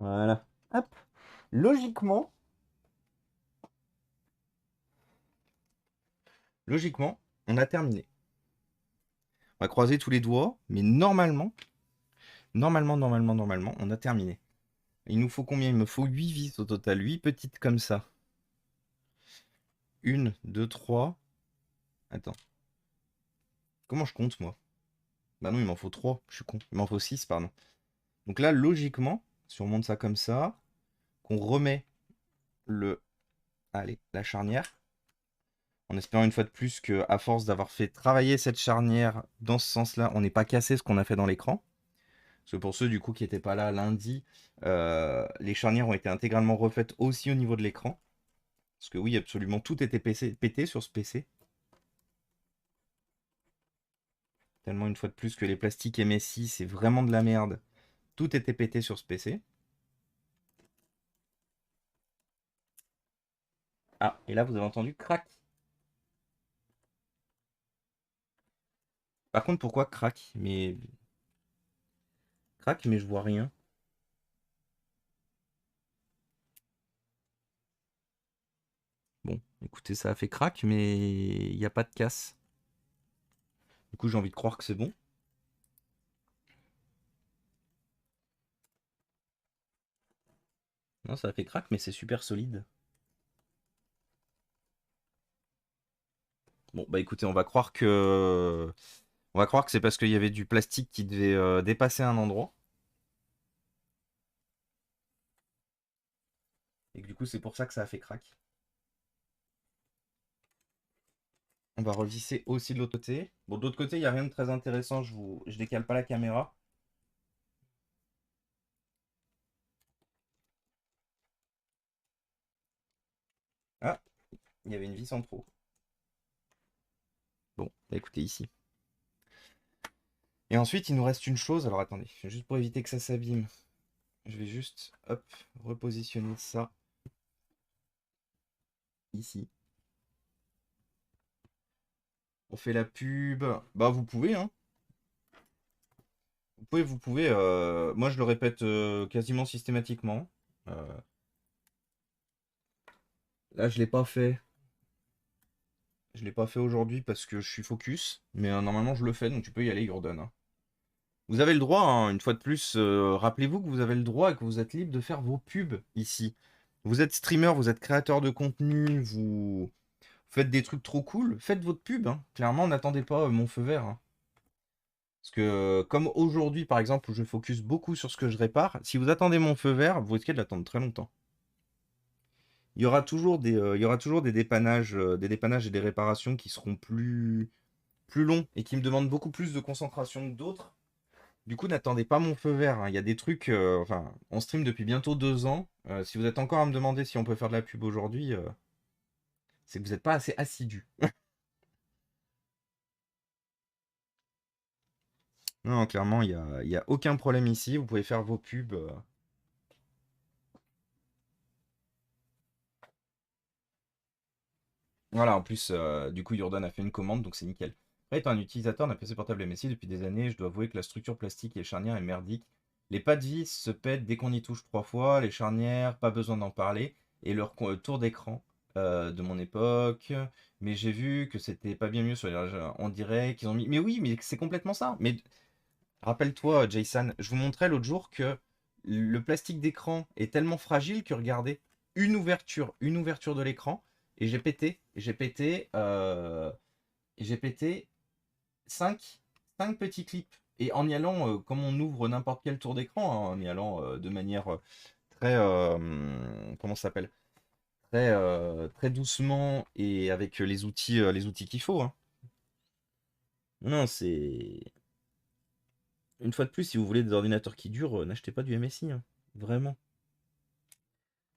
Speaker 1: Voilà. Hop. Logiquement, logiquement, on a terminé. On va croiser tous les doigts, mais normalement, on a terminé. Il nous faut combien? Il me faut 8 vis au total, 8 petites comme ça. 1, 2, 3. Attends. Comment je compte, moi? Bah non, il m'en faut 3, je suis con. Il m'en faut 6, pardon. Donc là, logiquement, si on monte ça comme ça, qu'on remet la charnière, en espérant une fois de plus que, à force d'avoir fait travailler cette charnière dans ce sens-là, on n'ait pas cassé ce qu'on a fait dans l'écran. Parce que pour ceux du coup qui n'étaient pas là lundi, les charnières ont été intégralement refaites aussi au niveau de l'écran. Parce que oui, absolument tout était pété sur ce PC. Tellement une fois de plus que les plastiques MSI, c'est vraiment de la merde. Tout était pété sur ce PC. Ah, et là vous avez entendu crack. Par contre, pourquoi crack? Mais je vois rien. Bon, écoutez, ça a fait crack, mais il n'y a pas de casse. Du coup, j'ai envie de croire que c'est bon. Non, ça a fait crack, mais c'est super solide. Bon, bah écoutez, on va croire que c'est parce qu'il y avait du plastique qui devait dépasser un endroit. Et que du coup, c'est pour ça que ça a fait crack. On va revisser aussi de l'autre côté. Bon, de l'autre côté, il n'y a rien de très intéressant. Je décale pas la caméra. Ah, il y avait une vis en trop. Bon, bah écoutez, ici. Et ensuite, il nous reste une chose. Alors attendez, juste pour éviter que ça s'abîme, je vais juste, hop, repositionner ça ici. On fait la pub. Bah vous pouvez, hein. Vous pouvez. Moi, je le répète quasiment systématiquement. Euh, Là, je l'ai pas fait. Je l'ai pas fait aujourd'hui parce que je suis focus. Mais normalement, je le fais, donc tu peux y aller, Jordan, hein. Vous avez le droit, hein, une fois de plus, rappelez-vous que vous avez le droit et que vous êtes libre de faire vos pubs ici. Vous êtes streamer, vous êtes créateur de contenu, vous faites des trucs trop cool, faites votre pub, hein. Clairement, n'attendez pas mon feu vert, hein. Parce que comme aujourd'hui, par exemple, où je focus beaucoup sur ce que je répare, si vous attendez mon feu vert, vous risquez de l'attendre très longtemps. Il y aura toujours des dépannages et des réparations qui seront plus longs et qui me demandent beaucoup plus de concentration que d'autres. Du coup, n'attendez pas mon feu vert, hein. Il y a des trucs, enfin, on stream depuis bientôt 2 ans. Si vous êtes encore à me demander si on peut faire de la pub aujourd'hui, c'est que vous n'êtes pas assez assidu. Non, clairement, il y a aucun problème ici. Vous pouvez faire vos pubs. Voilà, en plus, du coup, Jordan a fait une commande, donc c'est nickel. Après, étant un utilisateur d'un PC portable MSI depuis des années, je dois avouer que la structure plastique et charnière est merdique. Les pas de vis se pètent dès qu'on y touche 3 fois, les charnières, pas besoin d'en parler, et leur tour d'écran de mon époque. Mais j'ai vu que c'était pas bien mieux sur les. On dirait qu'ils ont mis. Mais oui, mais c'est complètement ça. Mais rappelle-toi, Jason, je vous montrais l'autre jour que le plastique d'écran est tellement fragile que regardez, une ouverture de l'écran, et j'ai pété 5 petits clips. Et en y allant, comme on ouvre n'importe quel tour d'écran, hein, en y allant de manière très, comment ça s'appelle? Très doucement et avec les outils qu'il faut, hein. Non, c'est une fois de plus, si vous voulez des ordinateurs qui durent, n'achetez pas du MSI, hein. Vraiment.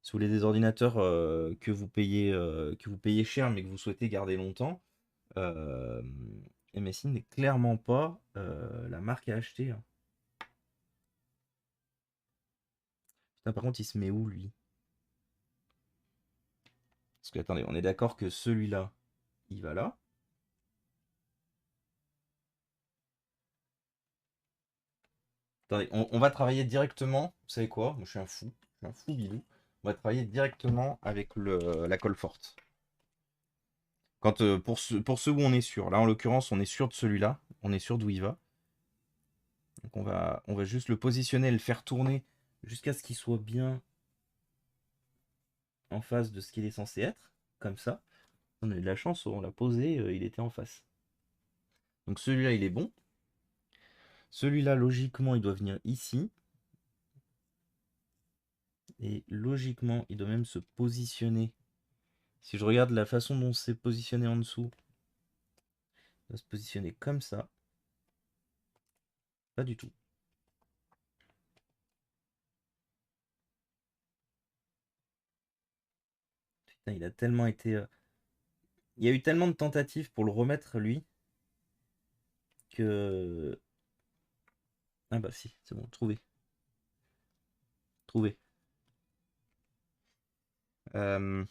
Speaker 1: Si vous voulez des ordinateurs que vous payez cher mais que vous souhaitez garder longtemps, euh, MSI n'est clairement pas la marque à acheter, hein. Putain, par contre, il se met où lui? Parce que attendez, on est d'accord que celui-là, il va là. Attendez, on va travailler directement. Vous savez quoi? Moi, je suis un fou bilou. On va travailler directement avec la colle forte. Quand, pour ceux où on est sûr, là en l'occurrence, on est sûr de celui-là, on est sûr d'où il va. Donc on va juste le positionner et le faire tourner jusqu'à ce qu'il soit bien en face de ce qu'il est censé être. Comme ça. On a eu de la chance, on l'a posé, il était en face. Donc celui-là, il est bon. Celui-là, logiquement, il doit venir ici. Et logiquement, il doit même se positionner. Si je regarde la façon dont c'est positionné en dessous, il doit se positionner comme ça. Pas du tout. Putain, il a tellement été. Il y a eu tellement de tentatives pour le remettre, lui, que. Ah bah si, c'est bon, trouvé. Trouvé. Euh,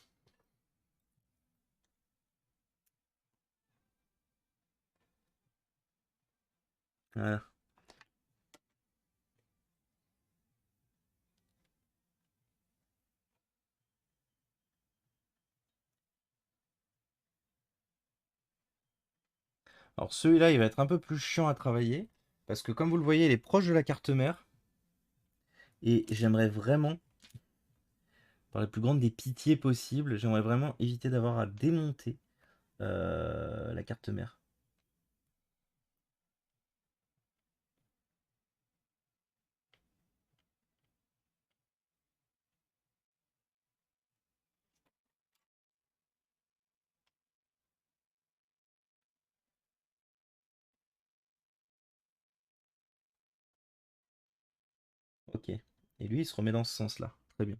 Speaker 1: voilà. Alors celui-là, il va être un peu plus chiant à travailler. Parce que comme vous le voyez, il est proche de la carte mère. Et j'aimerais vraiment, par la plus grande des pitiés possibles, j'aimerais vraiment éviter d'avoir à démonter la carte mère. Ok. Et lui, il se remet dans ce sens-là. Très bien.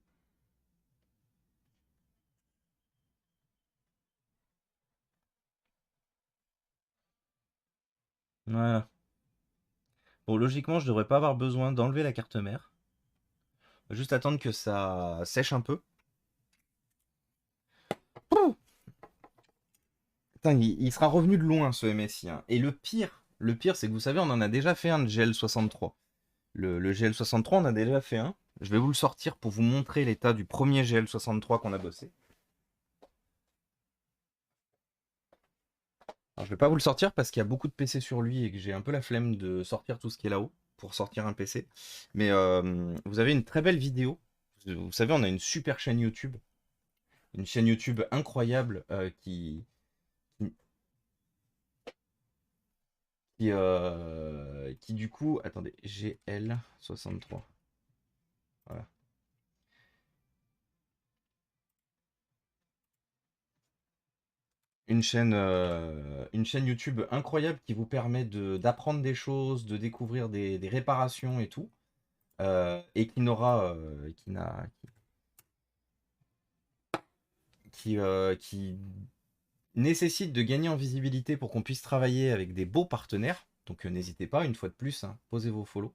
Speaker 1: Voilà. Bon, logiquement, je devrais pas avoir besoin d'enlever la carte mère. Juste attendre que ça sèche un peu. Putain, il sera revenu de loin ce MSI, hein. Et le pire, c'est que vous savez, on en a déjà fait un de GL63. Le GL63, on a déjà fait un. Je vais vous le sortir pour vous montrer l'état du premier GL63 qu'on a bossé. Alors, je vais pas vous le sortir parce qu'il y a beaucoup de PC sur lui et que j'ai un peu la flemme de sortir tout ce qui est là-haut pour sortir un PC. Mais vous avez une très belle vidéo. Vous savez, on a une super chaîne YouTube. Une chaîne YouTube incroyable qui du coup... Attendez, GL63. Voilà. Une chaîne YouTube incroyable qui vous permet d'apprendre des choses, de découvrir des réparations et tout. Et qui n'aura... qui n'a... qui nécessite de gagner en visibilité pour qu'on puisse travailler avec des beaux partenaires. Donc n'hésitez pas, une fois de plus, hein, posez vos follow.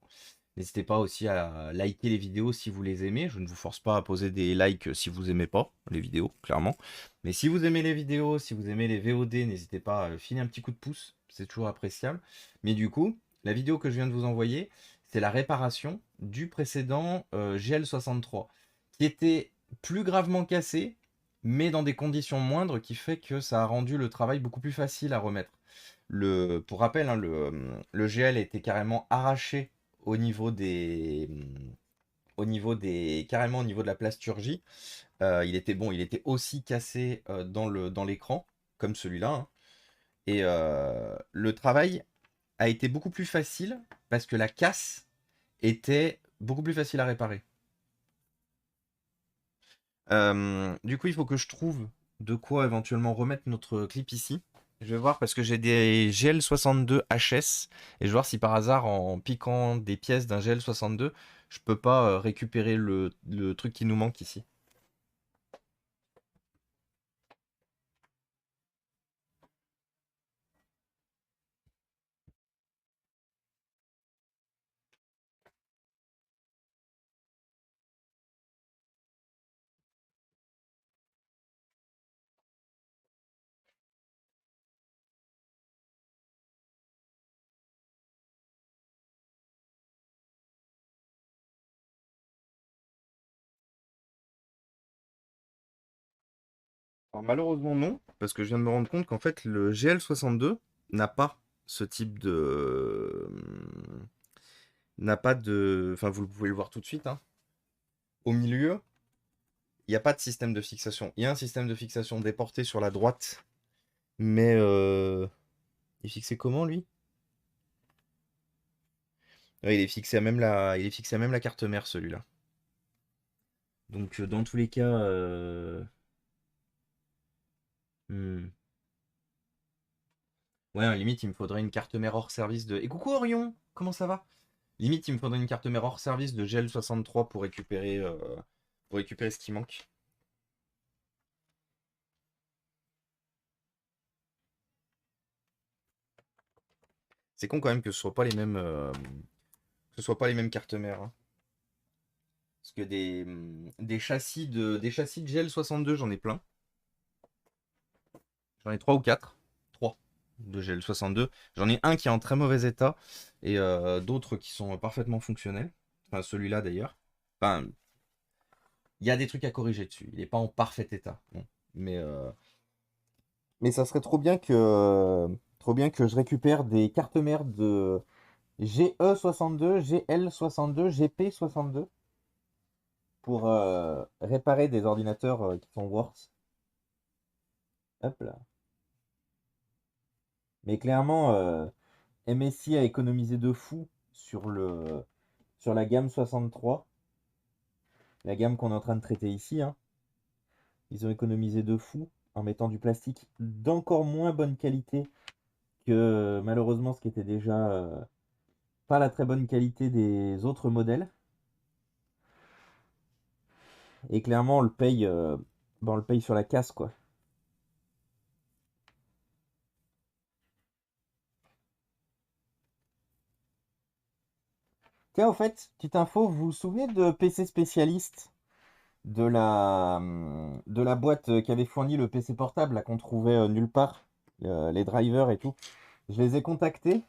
Speaker 1: N'hésitez pas aussi à liker les vidéos si vous les aimez. Je ne vous force pas à poser des likes si vous aimez pas les vidéos, clairement. Mais si vous aimez les vidéos, si vous aimez les VOD, n'hésitez pas à filer un petit coup de pouce. C'est toujours appréciable. Mais du coup, la vidéo que je viens de vous envoyer, c'est la réparation du précédent GL63, qui était plus gravement cassé, mais dans des conditions moindres, qui fait que ça a rendu le travail beaucoup plus facile à remettre. Pour rappel, hein, le GL était carrément arraché au niveau carrément au niveau de la plasturgie. Il était aussi cassé dans l'écran, comme celui-là, hein. Et le travail a été beaucoup plus facile parce que la casse était beaucoup plus facile à réparer. Du coup, il faut que je trouve de quoi éventuellement remettre notre clip ici. Je vais voir parce que j'ai des GL62 HS et je vais voir si par hasard en piquant des pièces d'un GL62, je peux pas récupérer le truc qui nous manque ici. Alors malheureusement non, parce que je viens de me rendre compte qu'en fait le GL62 n'a pas ce type de... n'a pas de... Enfin vous pouvez le voir tout de suite, hein. Au milieu, il n'y a pas de système de fixation. Il y a un système de fixation déporté sur la droite, mais il est fixé comment lui? Ouais, il est fixé à même il est fixé à même la carte mère celui-là. Donc dans tous les cas... hmm. Ouais, limite il me faudrait une carte mère hors service de... Et coucou Orion, comment ça va? Limite, il me faudrait une carte mère hors service de GL63 pour récupérer ce qui manque. C'est con quand même que ce soit pas les mêmes, que ce soit pas les mêmes cartes mères, hein. Parce que des châssis de GL62, j'en ai plein. J'en ai 3 ou 4. 3 de GL62. J'en ai un qui est en très mauvais état et d'autres qui sont parfaitement fonctionnels. Enfin, celui-là d'ailleurs. Enfin, il y a des trucs à corriger dessus. Il n'est pas en parfait état. Bon. Mais, euh, Mais ça serait trop bien que je récupère des cartes mères de GE62, GL62, GP62 pour réparer des ordinateurs qui sont worse. Hop là. Mais clairement, MSI a économisé de fou sur la gamme 63, la gamme qu'on est en train de traiter ici, hein. Ils ont économisé de fou en mettant du plastique d'encore moins bonne qualité que malheureusement ce qui était déjà pas la très bonne qualité des autres modèles. Et clairement, on le paye sur la casse, quoi. Tiens, au fait, petite info, vous vous souvenez de PC Spécialiste, de la boîte qui avait fourni le PC portable là, qu'on trouvait nulle part, les drivers et tout. Je les ai contactés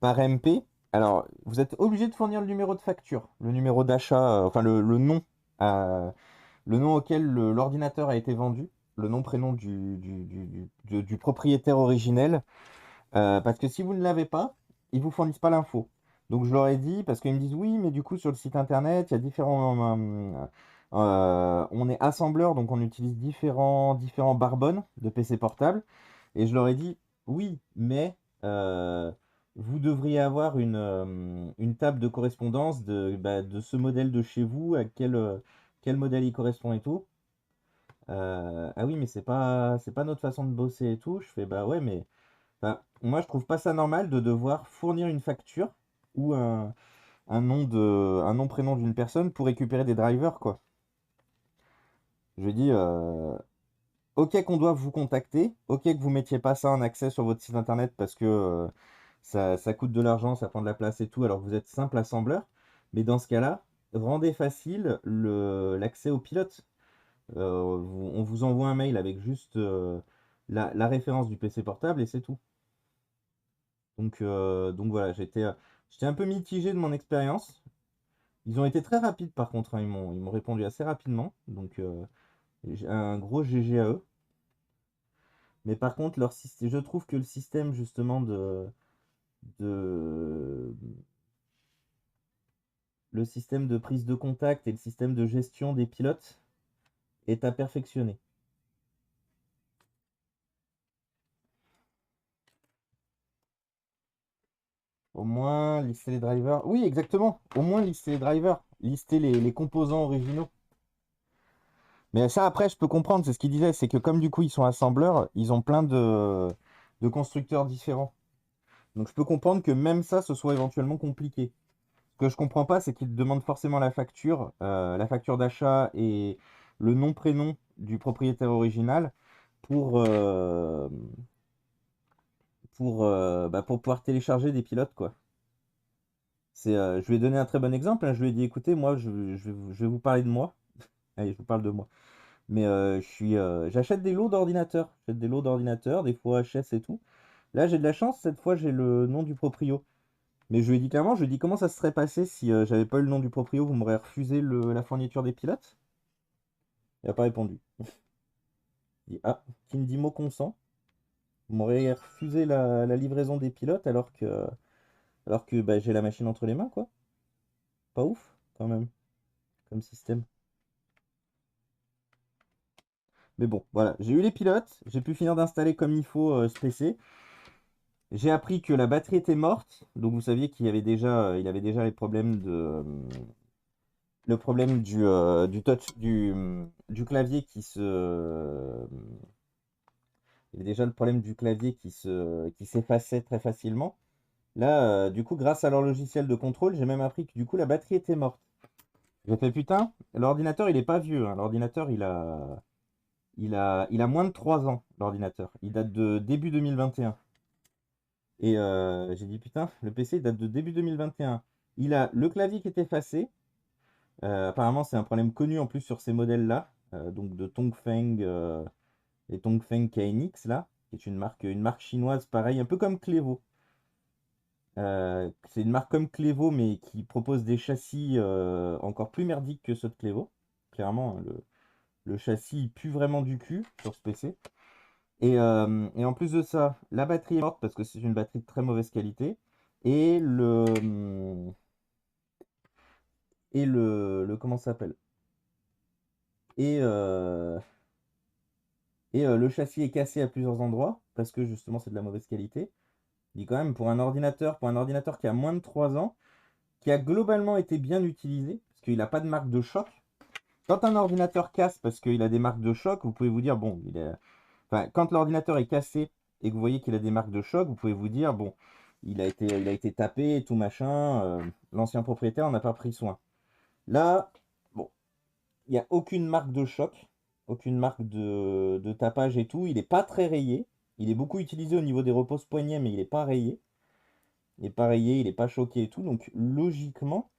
Speaker 1: par MP. Alors, vous êtes obligé de fournir le numéro de facture, le numéro d'achat, enfin le nom auquel l'ordinateur a été vendu, le nom prénom du propriétaire originel. Parce que si vous ne l'avez pas, ils vous fournissent pas l'info. Donc je leur ai dit, parce qu'ils me disent oui, mais du coup sur le site internet, il y a on est assembleur, donc on utilise différents barebone de PC portable. Et je leur ai dit oui, mais euh, vous devriez avoir une table de correspondance de ce modèle de chez vous, à quel modèle il correspond et tout. Ah oui, mais c'est pas notre façon de bosser et tout. Je fais bah ouais, mais enfin, moi, je trouve pas ça normal de devoir fournir une facture ou un nom prénom d'une personne pour récupérer des drivers, quoi. Je dis, ok qu'on doit vous contacter, ok que vous mettiez pas ça en accès sur votre site internet parce que ça coûte de l'argent, ça prend de la place et tout, alors que vous êtes simple assembleur. Mais dans ce cas-là, rendez facile l'accès au pilote. On vous envoie un mail avec juste la référence du PC portable et c'est tout. Donc voilà, j'étais un peu mitigé de mon expérience. Ils ont été très rapides par contre, hein, ils m'ont répondu assez rapidement. Donc j'ai un gros GG à eux. Mais par contre, je trouve que le système justement de le système de prise de contact et le système de gestion des pilotes est à perfectionner. Au moins lister les drivers. Oui, exactement. Au moins lister les drivers. Lister les composants originaux. Mais ça, après, je peux comprendre, c'est ce qu'il disait, c'est que comme du coup, ils sont assembleurs, ils ont plein de constructeurs différents. Donc je peux comprendre que même ça, ce soit éventuellement compliqué. Ce que je comprends pas, c'est qu'ils demandent forcément la facture d'achat et le nom, prénom du propriétaire original pour, euh, pour pouvoir télécharger des pilotes, quoi. Je lui ai donné un très bon exemple, hein. Je lui ai dit, écoutez, moi, je vais vous parler de moi. Allez, je vous parle de moi. Mais j'achète des lots d'ordinateurs. J'achète des lots d'ordinateurs, des fois HS et tout. Là, j'ai de la chance, cette fois, j'ai le nom du proprio. Mais je lui ai dit clairement, je lui ai dit comment ça se serait passé si j'avais pas eu le nom du proprio, vous m'aurez refusé la fourniture des pilotes? Il n'a pas répondu. Il dit, ah, qui me dit mot consent, vous m'aurez refusé la livraison des pilotes alors que bah, j'ai la machine entre les mains, quoi. Pas ouf, quand même, comme système. Mais bon, voilà, j'ai eu les pilotes, j'ai pu finir d'installer comme il faut ce PC. J'ai appris que la batterie était morte, donc vous saviez il avait déjà les problèmes le problème du touch, du clavier il y avait déjà le problème du clavier qui s'effaçait très facilement. Là, du coup, grâce à leur logiciel de contrôle, j'ai même appris que du coup la batterie était morte. J'ai fait putain, l'ordinateur il est pas vieux, hein. L'ordinateur il a moins de 3 ans, l'ordinateur. Il date de début 2021. Et j'ai dit, putain, le PC il date de début 2021. Il a le clavier qui est effacé. Apparemment, c'est un problème connu en plus sur ces modèles-là. Donc de Tongfeng, les Tongfeng KNX, là, qui est une marque chinoise, pareil, un peu comme Clevo. C'est une marque comme Clevo, mais qui propose des châssis encore plus merdiques que ceux de Clevo. Clairement, hein, le châssis il pue vraiment du cul sur ce PC. Et en plus de ça, la batterie est morte parce que c'est une batterie de très mauvaise qualité. Et comment ça s'appelle? Et
Speaker 2: et le châssis est cassé à plusieurs endroits, parce que justement c'est de la mauvaise qualité. Il dit quand même pour un ordinateur qui a moins de 3 ans, qui a globalement été bien utilisé, parce qu'il n'a pas de marque de choc. Quand un ordinateur casse parce qu'il a des marques de choc, vous pouvez vous dire, bon, enfin, quand l'ordinateur est cassé et que vous voyez qu'il a des marques de choc, vous pouvez vous dire, bon, il a été tapé et tout machin, l'ancien propriétaire n'a pas pris soin. Là, bon, il n'y a aucune marque de choc, aucune marque de tapage et tout. Il n'est pas très rayé. Il est beaucoup utilisé au niveau des repose-poignets, mais il n'est pas rayé. Il n'est pas rayé, il n'est pas choqué et tout. Donc logiquement,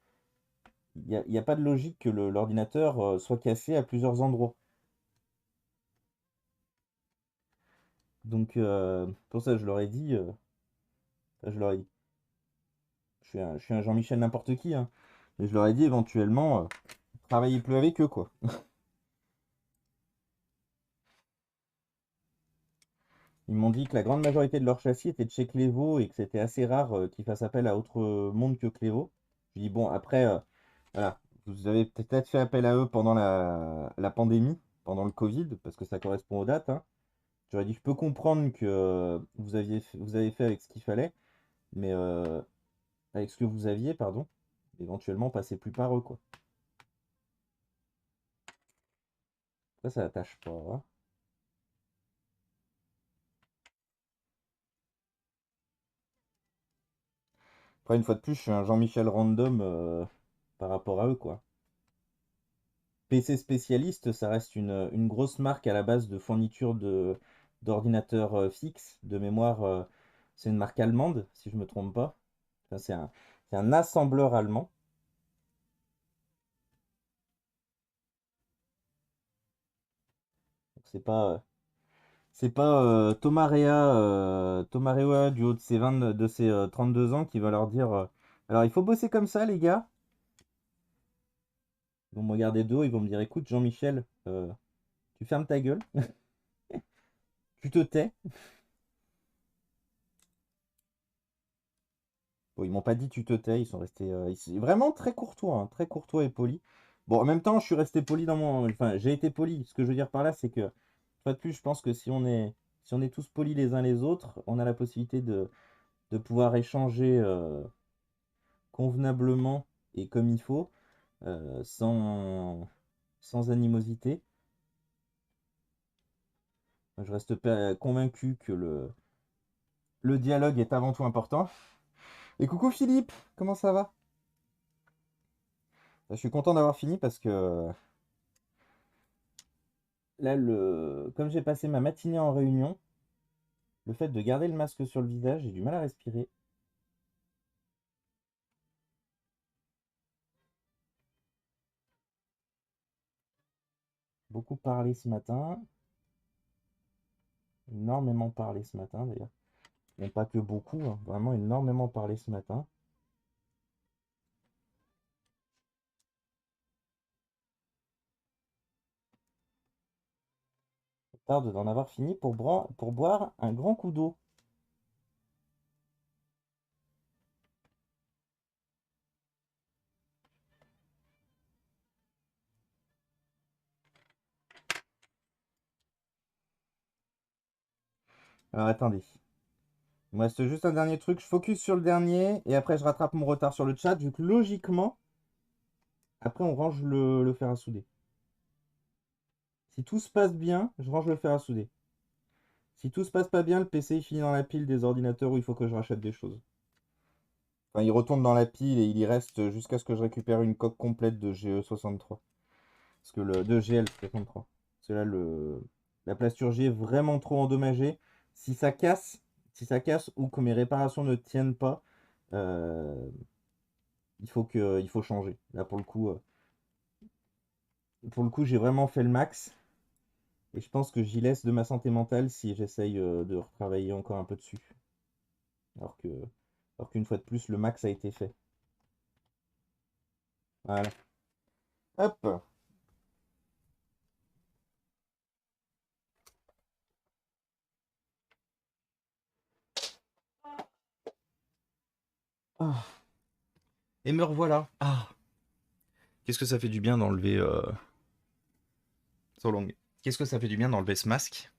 Speaker 2: il y a pas de logique que l'ordinateur soit cassé à plusieurs endroits. Donc pour ça, je leur ai dit, enfin, je leur ai dit, je suis un Jean-Michel n'importe qui, hein, mais je leur ai dit éventuellement, travaillez plus avec eux, quoi. Ils m'ont dit que la grande majorité de leur châssis était de chez Clévo et que c'était assez rare qu'ils fassent appel à autre monde que Clévo. Je dis bon, après, voilà, vous avez peut-être fait appel à eux pendant la pandémie, pendant le Covid, parce que ça correspond aux dates, hein. J'aurais dit, je peux comprendre que vous avez fait avec ce qu'il fallait, mais avec ce que vous aviez, pardon, éventuellement, passez plus par eux, quoi. Ça attache pas, hein. Après, une fois de plus, je suis un Jean-Michel random par rapport à eux, quoi. PC Spécialiste, ça reste une grosse marque à la base de fourniture d'ordinateurs fixes, de mémoire. C'est une marque allemande, si je ne me trompe pas. Enfin, c'est un assembleur allemand. Donc, c'est pas Thomas Rea du haut de ses 32 ans qui va leur dire alors il faut bosser comme ça, les gars. Ils vont me regarder de haut, ils vont me dire écoute, Jean-Michel, tu fermes ta gueule, tu te tais. Bon, ils m'ont pas dit tu te tais, ils sont restés vraiment très courtois, hein, très courtois et polis. Bon, en même temps, je suis resté poli enfin, j'ai été poli. Ce que je veux dire par là, c'est que, une fois de plus, je pense que si on est tous polis les uns les autres, on a la possibilité de pouvoir échanger convenablement et comme il faut, sans animosité. Je reste convaincu que le dialogue est avant tout important. Et coucou Philippe, comment ça va? Je suis content d'avoir fini parce que là, comme j'ai passé ma matinée en réunion, le fait de garder le masque sur le visage, j'ai du mal à respirer. Beaucoup parlé ce matin, énormément parlé ce matin d'ailleurs. Mais pas que beaucoup, hein, vraiment énormément parlé ce matin. Tarde d'en avoir fini pour boire un grand coup d'eau. Alors attendez, il me reste juste un dernier truc. Je focus sur le dernier et après je rattrape mon retard sur le chat. Vu que logiquement, après on range le fer à souder. Si tout se passe bien, je range le fer à souder. Si tout se passe pas bien, le PC il finit dans la pile des ordinateurs où il faut que je rachète des choses. Enfin, il retourne dans la pile et il y reste jusqu'à ce que je récupère une coque complète de GE63. Parce que de GL63. Parce que là, la plasturgie est vraiment trop endommagée. Si ça casse, ou que mes réparations ne tiennent pas, euh, il faut changer. Là, pour le coup, j'ai vraiment fait le max. Et je pense que j'y laisse de ma santé mentale si j'essaye de retravailler encore un peu dessus. Alors que, alors qu'une fois de plus, le max a été fait. Voilà. Hop. Ah. Et me revoilà. Ah. Qu'est-ce que ça fait du bien d'enlever so long. Qu'est-ce que ça fait du bien d'enlever ce masque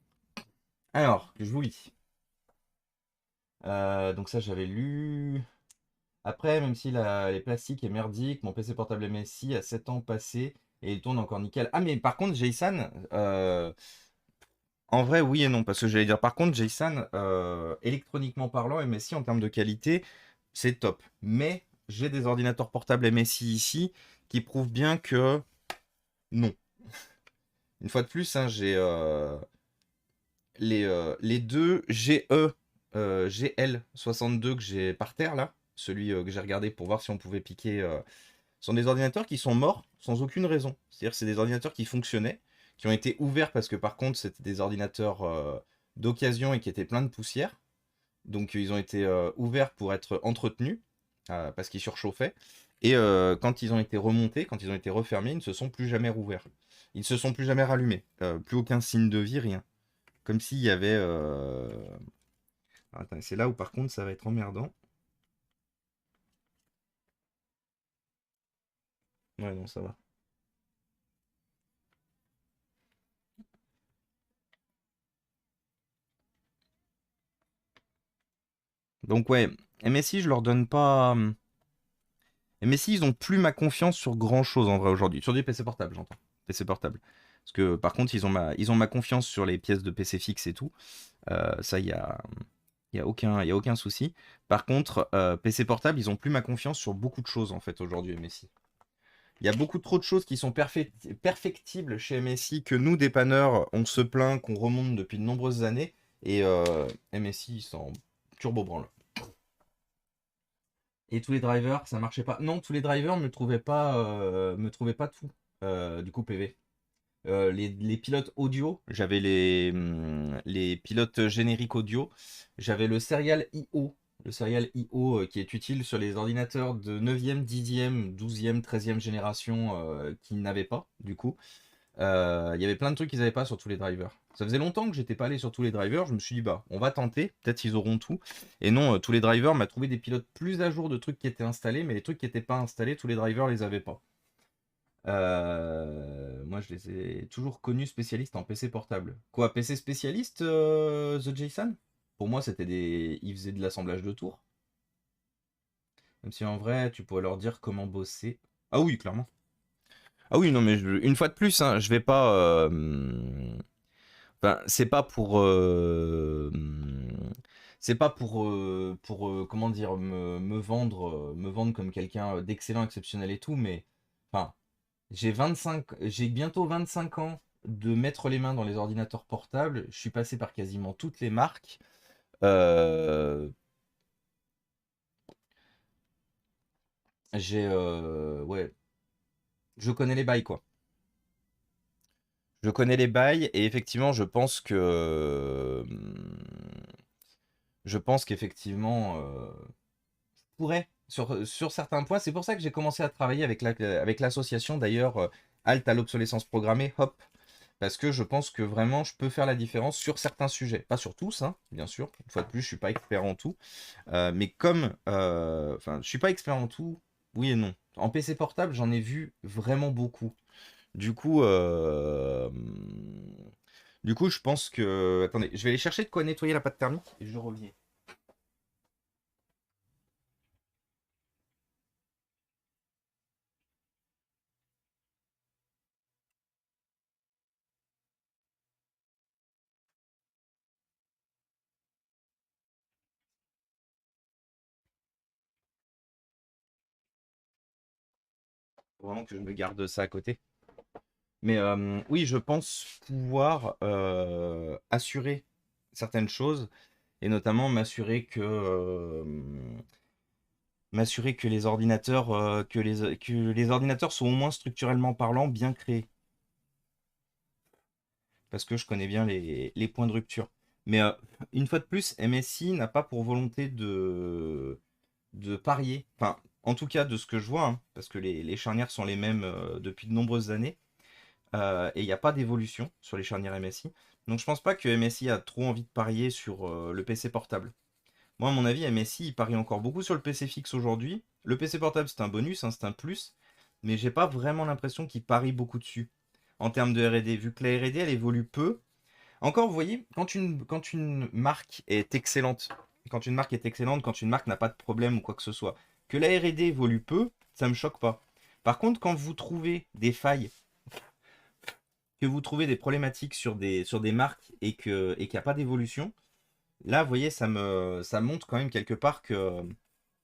Speaker 1: Alors, je vous lis. Donc ça, j'avais lu. Après, même si les plastiques est merdique, mon PC portable MSI a 7 ans passé et il tourne encore nickel. Ah, mais par contre, Jason, en vrai, oui et non, parce que j'allais dire, par contre, Jason, électroniquement parlant, MSI en termes de qualité, c'est top. Mais j'ai des ordinateurs portables MSI ici qui prouvent bien que non. Une fois de plus, hein, j'ai les deux GL62 que j'ai par terre là, celui que j'ai regardé pour voir si on pouvait piquer, sont des ordinateurs qui sont morts sans aucune raison. C'est-à-dire que c'est des ordinateurs qui fonctionnaient, qui ont été ouverts parce que par contre c'était des ordinateurs d'occasion et qui étaient pleins de poussière. Donc ils ont été ouverts pour être entretenus parce qu'ils surchauffaient. Et quand ils ont été remontés, quand ils ont été refermés, ils ne se sont plus jamais rouverts. Ils ne se sont plus jamais rallumés. Plus aucun signe de vie, rien. Comme s'il y avait... Attends, c'est là où par contre ça va être emmerdant. Ouais, non, ça va. Donc ouais, MSI, je leur donne pas... MSI, ils ont plus ma confiance sur grand chose en vrai aujourd'hui. Sur des PC portables, j'entends. PC portables. Parce que par contre, ils ont ma confiance sur les pièces de PC fixe et tout. Ça, y a aucun souci. Par contre, PC portable, ils ont plus ma confiance sur beaucoup de choses en fait aujourd'hui, MSI. Il y a beaucoup trop de choses qui sont perfectibles chez MSI que nous, dépanneurs, on se plaint, qu'on remonte depuis de nombreuses années. Et MSI, ils sont turbo branle. Et tous les drivers, ça marchait pas. Non, tous les drivers me trouvaient pas tout. Du coup, PV. Les pilotes audio, j'avais les pilotes génériques audio. J'avais le Serial IO. Le Serial IO qui est utile sur les ordinateurs de 9e, 10e, 12e, 13e génération qui n'avaient pas, du coup. Il y avait plein de trucs qu'ils n'avaient pas sur tous les drivers. Ça faisait longtemps que j'étais pas allé sur tous les drivers. Je me suis dit, bah, on va tenter. Peut-être ils auront tout. Et non, tous les drivers m'a trouvé des pilotes plus à jour de trucs qui étaient installés, mais les trucs qui n'étaient pas installés, tous les drivers les avaient pas. Moi, je les ai toujours connus spécialistes en PC portable. Quoi, PC spécialiste, The Jason? Pour moi, ils faisaient de l'assemblage de tours. Même si en vrai, tu pourrais leur dire comment bosser. Ah oui, clairement. Ah oui, non, mais une fois de plus, hein, je vais pas. Enfin, c'est pas pour comment dire, me vendre comme quelqu'un d'excellent, exceptionnel et tout, mais enfin, j'ai bientôt 25 ans de mettre les mains dans les ordinateurs portables. Je suis passé par quasiment toutes les marques. Euh, ouais, je connais les bails quoi. Je connais les bails et effectivement, je pense qu'effectivement, pourrait sur certains points. C'est pour ça que j'ai commencé à travailler avec l'association d'ailleurs Halte à l'obsolescence programmée, Hop. Parce que je pense que vraiment je peux faire la différence sur certains sujets. Pas sur tous, hein, bien sûr. Une fois de plus, je suis pas expert en tout. Mais comme. Enfin, je suis pas expert en tout, oui et non. En PC portable, j'en ai vu vraiment beaucoup. Du coup, je pense que. Attendez, je vais aller chercher de quoi nettoyer la pâte thermique et je reviens. Faut vraiment que je me garde ça à côté. Mais oui, je pense pouvoir assurer certaines choses et notamment m'assurer que les ordinateurs que les ordinateurs sont au moins structurellement parlant bien créés parce que je connais bien les points de rupture. Mais une fois de plus, MSI n'a pas pour volonté de parier. Enfin, en tout cas de ce que je vois, hein, parce que les charnières sont les mêmes depuis de nombreuses années. Et il n'y a pas d'évolution sur les charnières MSI. Donc je pense pas que MSI a trop envie de parier sur le PC portable. Moi, à mon avis, MSI il parie encore beaucoup sur le PC fixe aujourd'hui. Le PC portable, c'est un bonus, hein, c'est un plus, mais j'ai pas vraiment l'impression qu'il parie beaucoup dessus. En termes de R&D, vu que la R&D elle évolue peu, Encore, vous voyez, quand une marque est excellente, quand une marque n'a pas de problème ou quoi que ce soit, que la R&D évolue peu, ça me choque pas. Par contre, quand vous trouvez des failles, que vous trouvez des problématiques sur des marques et qu'il n'y a pas d'évolution, là, vous voyez, ça montre quand même quelque part que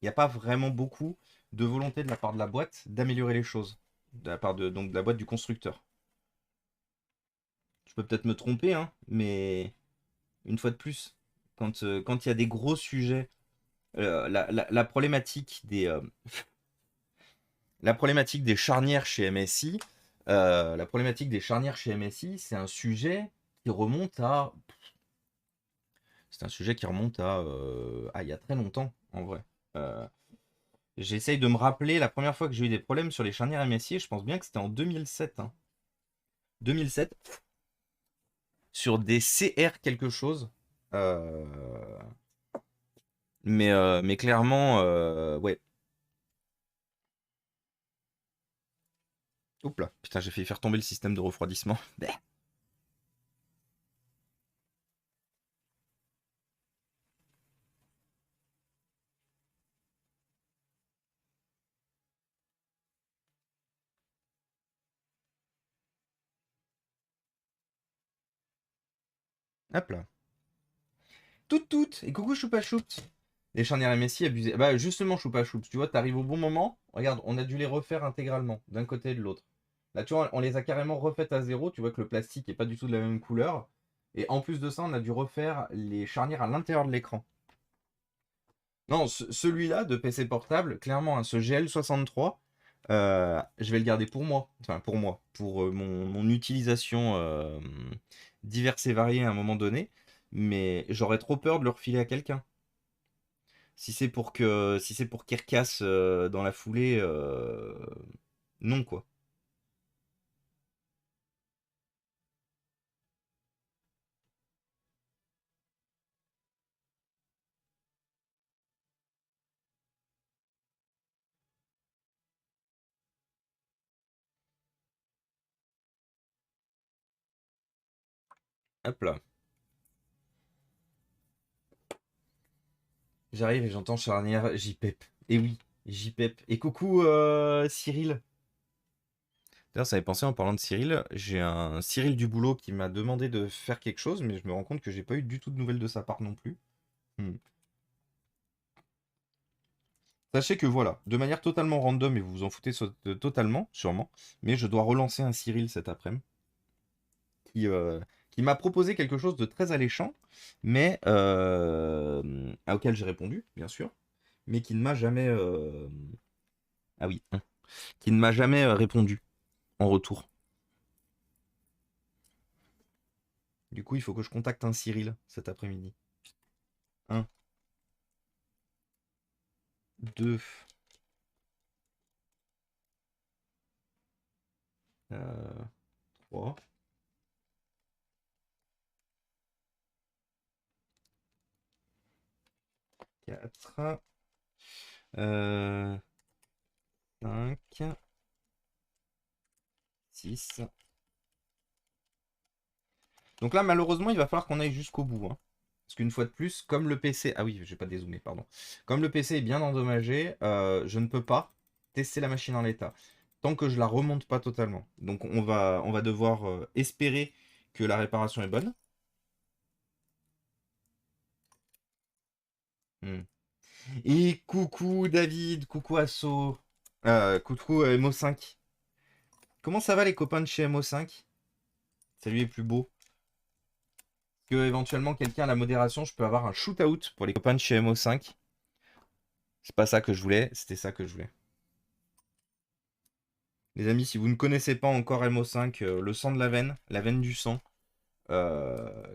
Speaker 1: il n'y a pas vraiment beaucoup de volonté de la part de la boîte d'améliorer les choses, de la part donc de la boîte du constructeur. Je peux peut-être me tromper, hein, mais une fois de plus, quand il y a des gros sujets, la problématique la problématique des charnières chez MSI, c'est un sujet qui remonte à, il y a très longtemps, en vrai. Euh, J'essaye de me rappeler la première fois que j'ai eu des problèmes sur les charnières MSI, je pense bien que c'était en 2007, hein. 2007, sur des CR quelque chose. Euh, mais clairement, ouais. Oups là, putain, j'ai failli faire tomber le système de refroidissement. Bleh. Hop là. Toutes. Et coucou Choupa Choups. Les charnières MSI abusées. Bah justement Choupa Choups, tu vois, t'arrives au bon moment. Regarde, on a dû les refaire intégralement, d'un côté et de l'autre. Là, tu vois, on les a carrément refaites à zéro. Tu vois que le plastique est pas du tout de la même couleur. Et en plus de ça, on a dû refaire les charnières à l'intérieur de l'écran. Non, celui-là de PC portable, clairement, hein, ce GL63, je vais le garder pour moi. Enfin, pour moi. Pour mon utilisation diverse et variée à un moment donné. Mais j'aurais trop peur de le refiler à quelqu'un. Si c'est pour qu'il recasse dans la foulée, non quoi. Hop là. J'arrive et j'entends charnière JPEP. Et oui, JPEP. Et coucou Cyril. D'ailleurs, ça m'avait pensé en parlant de Cyril. J'ai un Cyril du boulot qui m'a demandé de faire quelque chose, mais je me rends compte que j'ai pas eu du tout de nouvelles de sa part non plus. Hmm. Sachez que voilà, de manière totalement random, et vous vous en foutez totalement, sûrement, mais je dois relancer un Cyril cet après-midi qui, euh, qui m'a proposé quelque chose de très alléchant, mais auquel j'ai répondu, bien sûr, mais qui ne m'a jamais, ah oui, hein, qui ne m'a jamais répondu en retour. Du coup, il faut que je contacte un Cyril cet après-midi. Un, deux, 3, 4, 5, 6. Donc là, malheureusement, il va falloir qu'on aille jusqu'au bout, hein. Parce qu'une fois de plus, comme le PC... Ah oui, j'ai pas dézoomé, pardon. Comme le PC est bien endommagé, je ne peux pas tester la machine en l'état. Tant que je la remonte pas totalement. Donc on va devoir espérer que la réparation est bonne. Hmm. Et coucou David, coucou Asso, coucou MO5. Comment ça va les copains de chez MO5? Salut les plus beaux. Que éventuellement quelqu'un à la modération, je peux avoir un shootout pour les copains de chez MO5. C'est pas ça que je voulais, c'était ça que je voulais. Les amis, si vous ne connaissez pas encore MO5, le sang de la veine du sang,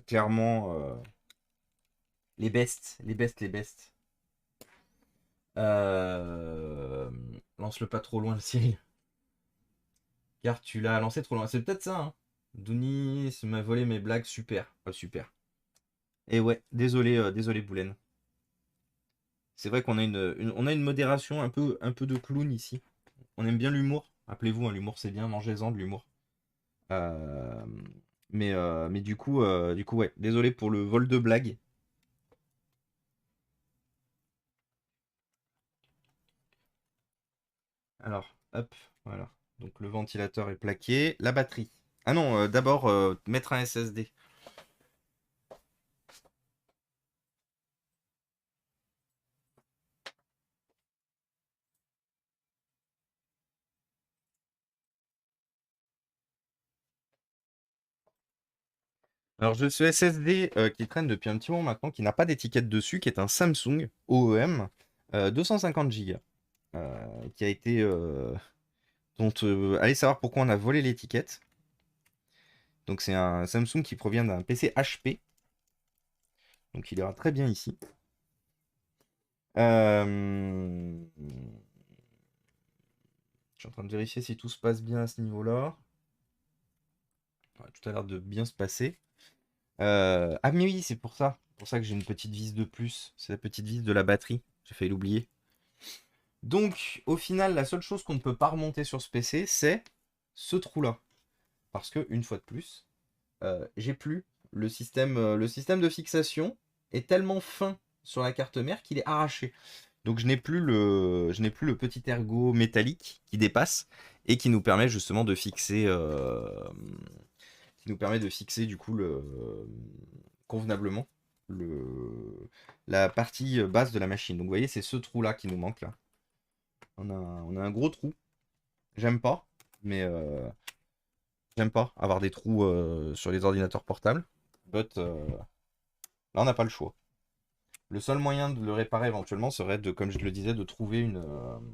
Speaker 1: clairement, les bestes, les bestes, les bestes. Euh, Lance-le pas trop loin, le Cyril. Car tu l'as lancé trop loin. C'est peut-être ça, hein. Dounis m'a volé mes blagues, super. Oh, super. Et ouais, désolé, désolé Boulen. C'est vrai qu'on a on a une modération un peu de clown ici. On aime bien l'humour. Rappelez-vous, hein, l'humour c'est bien, mangez-en de l'humour. Euh, Mais du coup, ouais, désolé pour le vol de blague. Alors, hop, voilà. Donc le ventilateur est plaqué. La batterie. Ah non, d'abord, mettre un SSD. Alors, j'ai ce SSD qui traîne depuis un petit moment maintenant, qui n'a pas d'étiquette dessus, qui est un Samsung OEM 250 Go, qui a été... dont, allez savoir pourquoi on a volé l'étiquette. Donc, c'est un Samsung qui provient d'un PC HP. Donc, il ira très bien ici. Je suis en train de vérifier si tout se passe bien à ce niveau-là. Ouais, tout a l'air de bien se passer. Ah mais oui, c'est pour ça. Pour ça que j'ai une petite vis de plus. C'est la petite vis de la batterie. J'ai failli l'oublier. Donc, au final, la seule chose qu'on ne peut pas remonter sur ce PC, c'est ce trou-là. Parce que, une fois de plus, j'ai plus le système de fixation est tellement fin sur la carte mère qu'il est arraché. Donc je n'ai plus le petit ergot métallique qui dépasse et qui nous permet justement de fixer, qui nous permet de fixer du coup convenablement le, la partie basse de la machine. Donc vous voyez, c'est ce trou-là qui nous manque là. On a un gros trou. J'aime pas, mais j'aime pas avoir des trous sur les ordinateurs portables. But là, on n'a pas le choix. Le seul moyen de le réparer éventuellement serait de, comme je le disais, de trouver une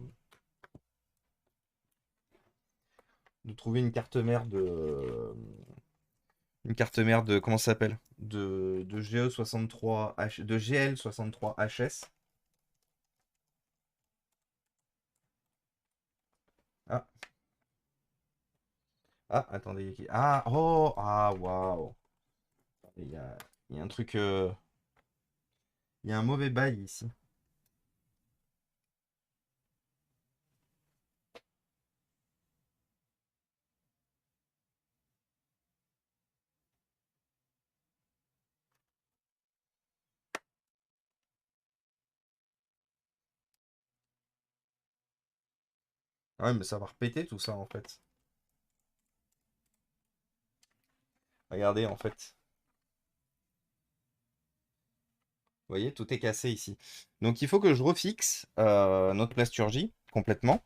Speaker 1: carte mère de comment ça s'appelle? De GE63 de GL63 HS. Ah, ah, attendez, ah, oh, ah, waouh. Il y a, il y a un truc, il y a un mauvais bail ici. Ah ouais, mais ça va repéter tout ça en fait. Regardez en fait. Vous voyez, tout est cassé ici. Donc il faut que je refixe notre plasturgie complètement.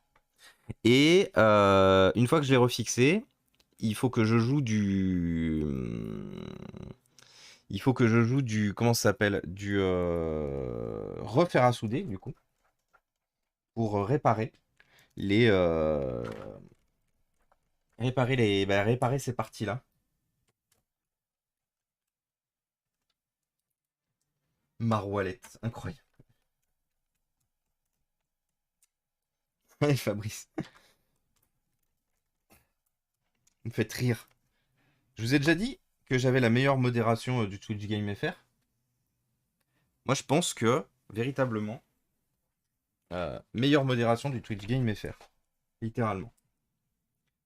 Speaker 1: Et une fois que je l'ai refixé, il faut que je joue du... Il faut que je joue du... Comment ça s'appelle? Du refaire à souder, du coup, pour réparer les... réparer ces parties-là. Maroualette, incroyable. Ouais, Fabrice, vous me faites rire. Je vous ai déjà dit que j'avais la meilleure modération du Twitch Game FR. Moi, je pense que, véritablement, meilleure modération du Twitch Game FR. Littéralement.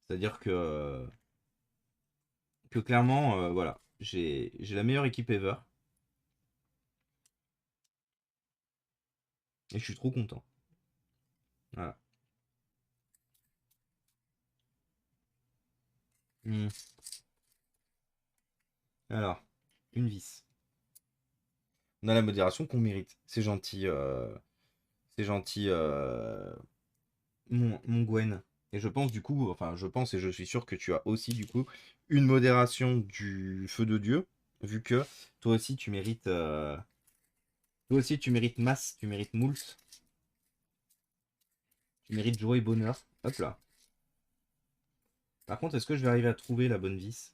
Speaker 1: C'est-à-dire que clairement, voilà, j'ai la meilleure équipe ever. Et je suis trop content. Voilà. Hmm. Alors, une vis. On a la modération qu'on mérite. C'est gentil, mon Gwen. Et je pense du coup, enfin je pense et je suis sûr que tu as aussi du coup une modération du feu de Dieu, vu que toi aussi tu mérites masse, tu mérites moult, tu mérites joie et bonheur. Hop là. Par contre, est-ce que je vais arriver à trouver la bonne vis?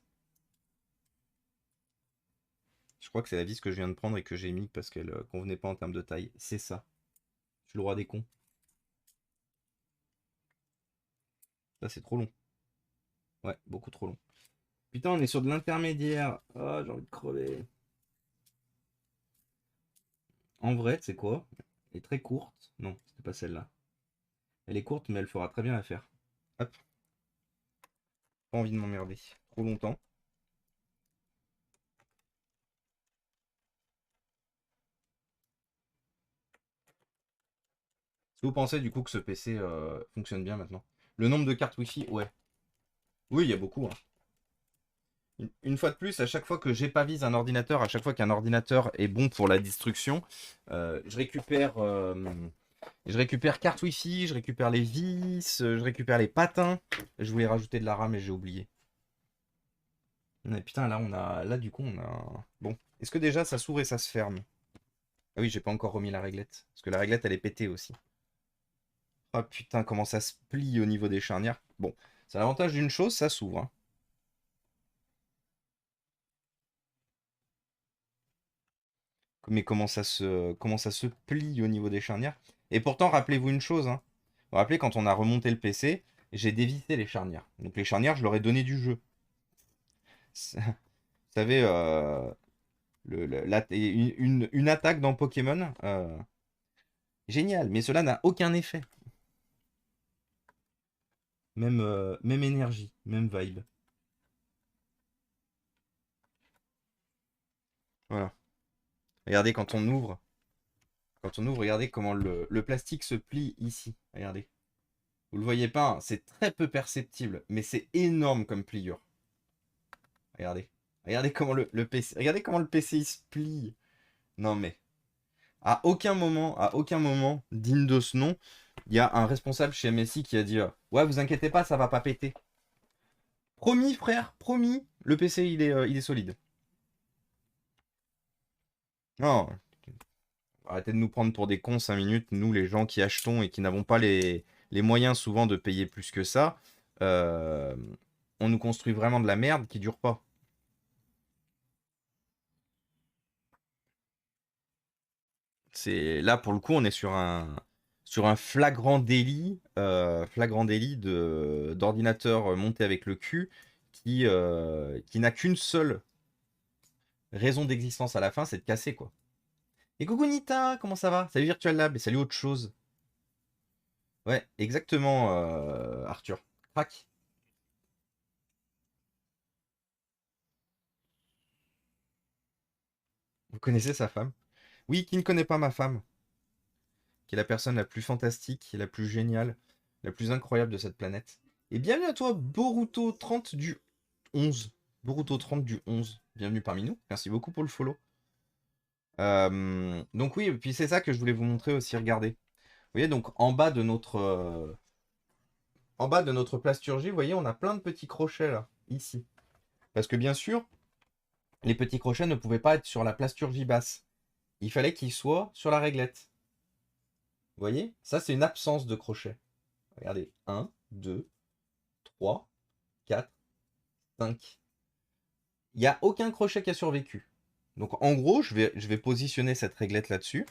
Speaker 1: Je crois que c'est la vis que je viens de prendre et que j'ai mis parce qu'elle convenait pas en termes de taille. C'est ça. Je suis le roi des cons. Ça, c'est trop long. Ouais, beaucoup trop long. Putain, on est sur de l'intermédiaire. Ah, j'ai envie de crever. En vrai, c'est quoi? Elle est très courte. Non, c'était pas celle-là. Elle est courte, mais elle fera très bien l'affaire. Hop, pas envie de m'emmerder trop longtemps. que vous pensez du coup que ce PC fonctionne bien maintenant? Le nombre de cartes Wi-Fi, ouais. Oui, il y a beaucoup, hein. Une fois de plus, à chaque fois que j'épavise un ordinateur, à chaque fois qu'un ordinateur est bon pour la destruction, je récupère carte Wi-Fi, je récupère les vis, je récupère les patins. Je voulais rajouter de la RAM et j'ai oublié. Mais putain, là, là, du coup, on a. Bon. Est-ce que déjà ça s'ouvre et ça se ferme? Ah oui, j'ai pas encore remis la réglette. Parce que la réglette, elle est pétée aussi. Ah putain, comment ça se plie au niveau des charnières. Bon, c'est l'avantage d'une chose, ça s'ouvre, hein. Mais comment ça se plie au niveau des charnières. Et pourtant, rappelez-vous une chose, hein. Vous vous rappelez, quand on a remonté le PC, j'ai dévissé les charnières. Donc les charnières, je leur ai donné du jeu. Vous savez, une attaque dans Pokémon, génial, mais cela n'a aucun effet. Même énergie, même vibe. Voilà. Regardez quand on ouvre, regardez comment le plastique se plie ici. Regardez. Vous le voyez pas, hein, c'est très peu perceptible, mais c'est énorme comme pliure. Regardez. Regardez comment le PC. Regardez comment le PC il se plie. Non mais. À aucun moment, digne de ce nom, il y a un responsable chez MSI qui a dit ouais, vous inquiétez pas, ça va pas péter. Promis, frère, promis, le PC il est solide. Non, arrêtez de nous prendre pour des cons 5 minutes, nous les gens qui achetons et qui n'avons pas les moyens souvent de payer plus que ça. euh, on nous construit vraiment de la merde qui dure pas. C'est là pour le coup, on est sur un flagrant délit de d'ordinateur monté avec le cul qui n'a qu'une seule raison d'existence à la fin, c'est de casser quoi. Et coucou Nita, comment ça va? Salut Virtual Lab et salut autre chose. Ouais, exactement Arthur. Crac. Vous connaissez sa femme? Oui, qui ne connaît pas ma femme? Qui est la personne la plus fantastique, la plus géniale, la plus incroyable de cette planète. Et bienvenue à toi, Boruto 30 du 11. Boruto 30 du 11. Bienvenue parmi nous. Merci beaucoup pour le follow. Donc oui, et puis c'est ça que je voulais vous montrer aussi, regardez. Vous voyez, donc en bas de notre plasturgie, vous voyez, on a plein de petits crochets là, ici. Parce que bien sûr, les petits crochets ne pouvaient pas être sur la plasturgie basse. Il fallait qu'ils soient sur la réglette. Vous voyez? Ça, c'est une absence de crochet. Regardez, 1, 2, 3, 4, 5. Il n'y a aucun crochet qui a survécu. Donc en gros, je vais positionner cette réglette là-dessus.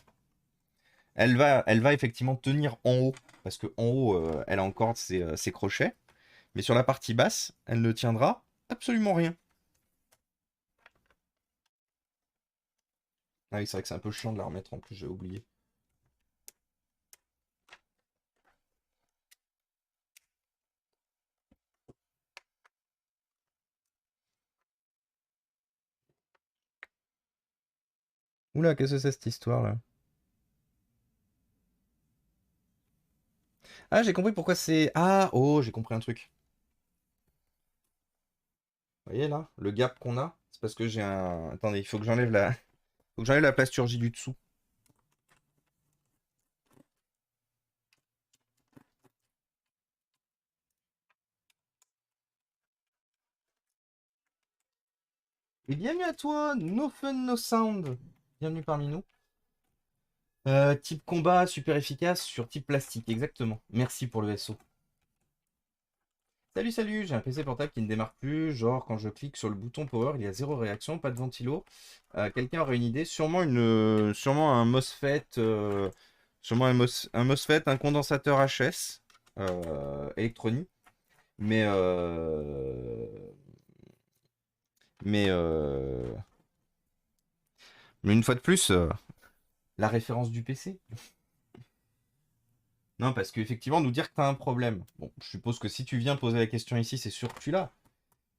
Speaker 1: Elle va effectivement tenir en haut, parce qu'en haut, elle a encore ses crochets. Mais sur la partie basse, elle ne tiendra absolument rien. Ah oui, c'est vrai que c'est un peu chiant de la remettre en plus, j'ai oublié. Oula, qu'est-ce que c'est cette histoire là? Ah, j'ai compris pourquoi c'est. Ah, oh, j'ai compris un truc. Vous voyez là, le gap qu'on a, c'est parce que j'ai un. Attendez, il faut que j'enlève faut que j'enlève la plasturgie du dessous. Et bienvenue à toi, No Fun No Sound. Bienvenue parmi nous. Type combat super efficace sur type plastique, exactement. Merci pour le SO. Salut, salut, j'ai un PC portable qui ne démarre plus. Genre, quand je clique sur le bouton power, il y a zéro réaction, pas de ventilo. Quelqu'un aurait une idée? Sûrement un MOSFET, un MOSFET, un condensateur HS électronique. Mais, euh, mais, euh, mais une fois de plus, la référence du PC. Non, parce qu'effectivement, nous dire que tu as un problème. Bon, je suppose que si tu viens poser la question ici, c'est sûr que tu l'as.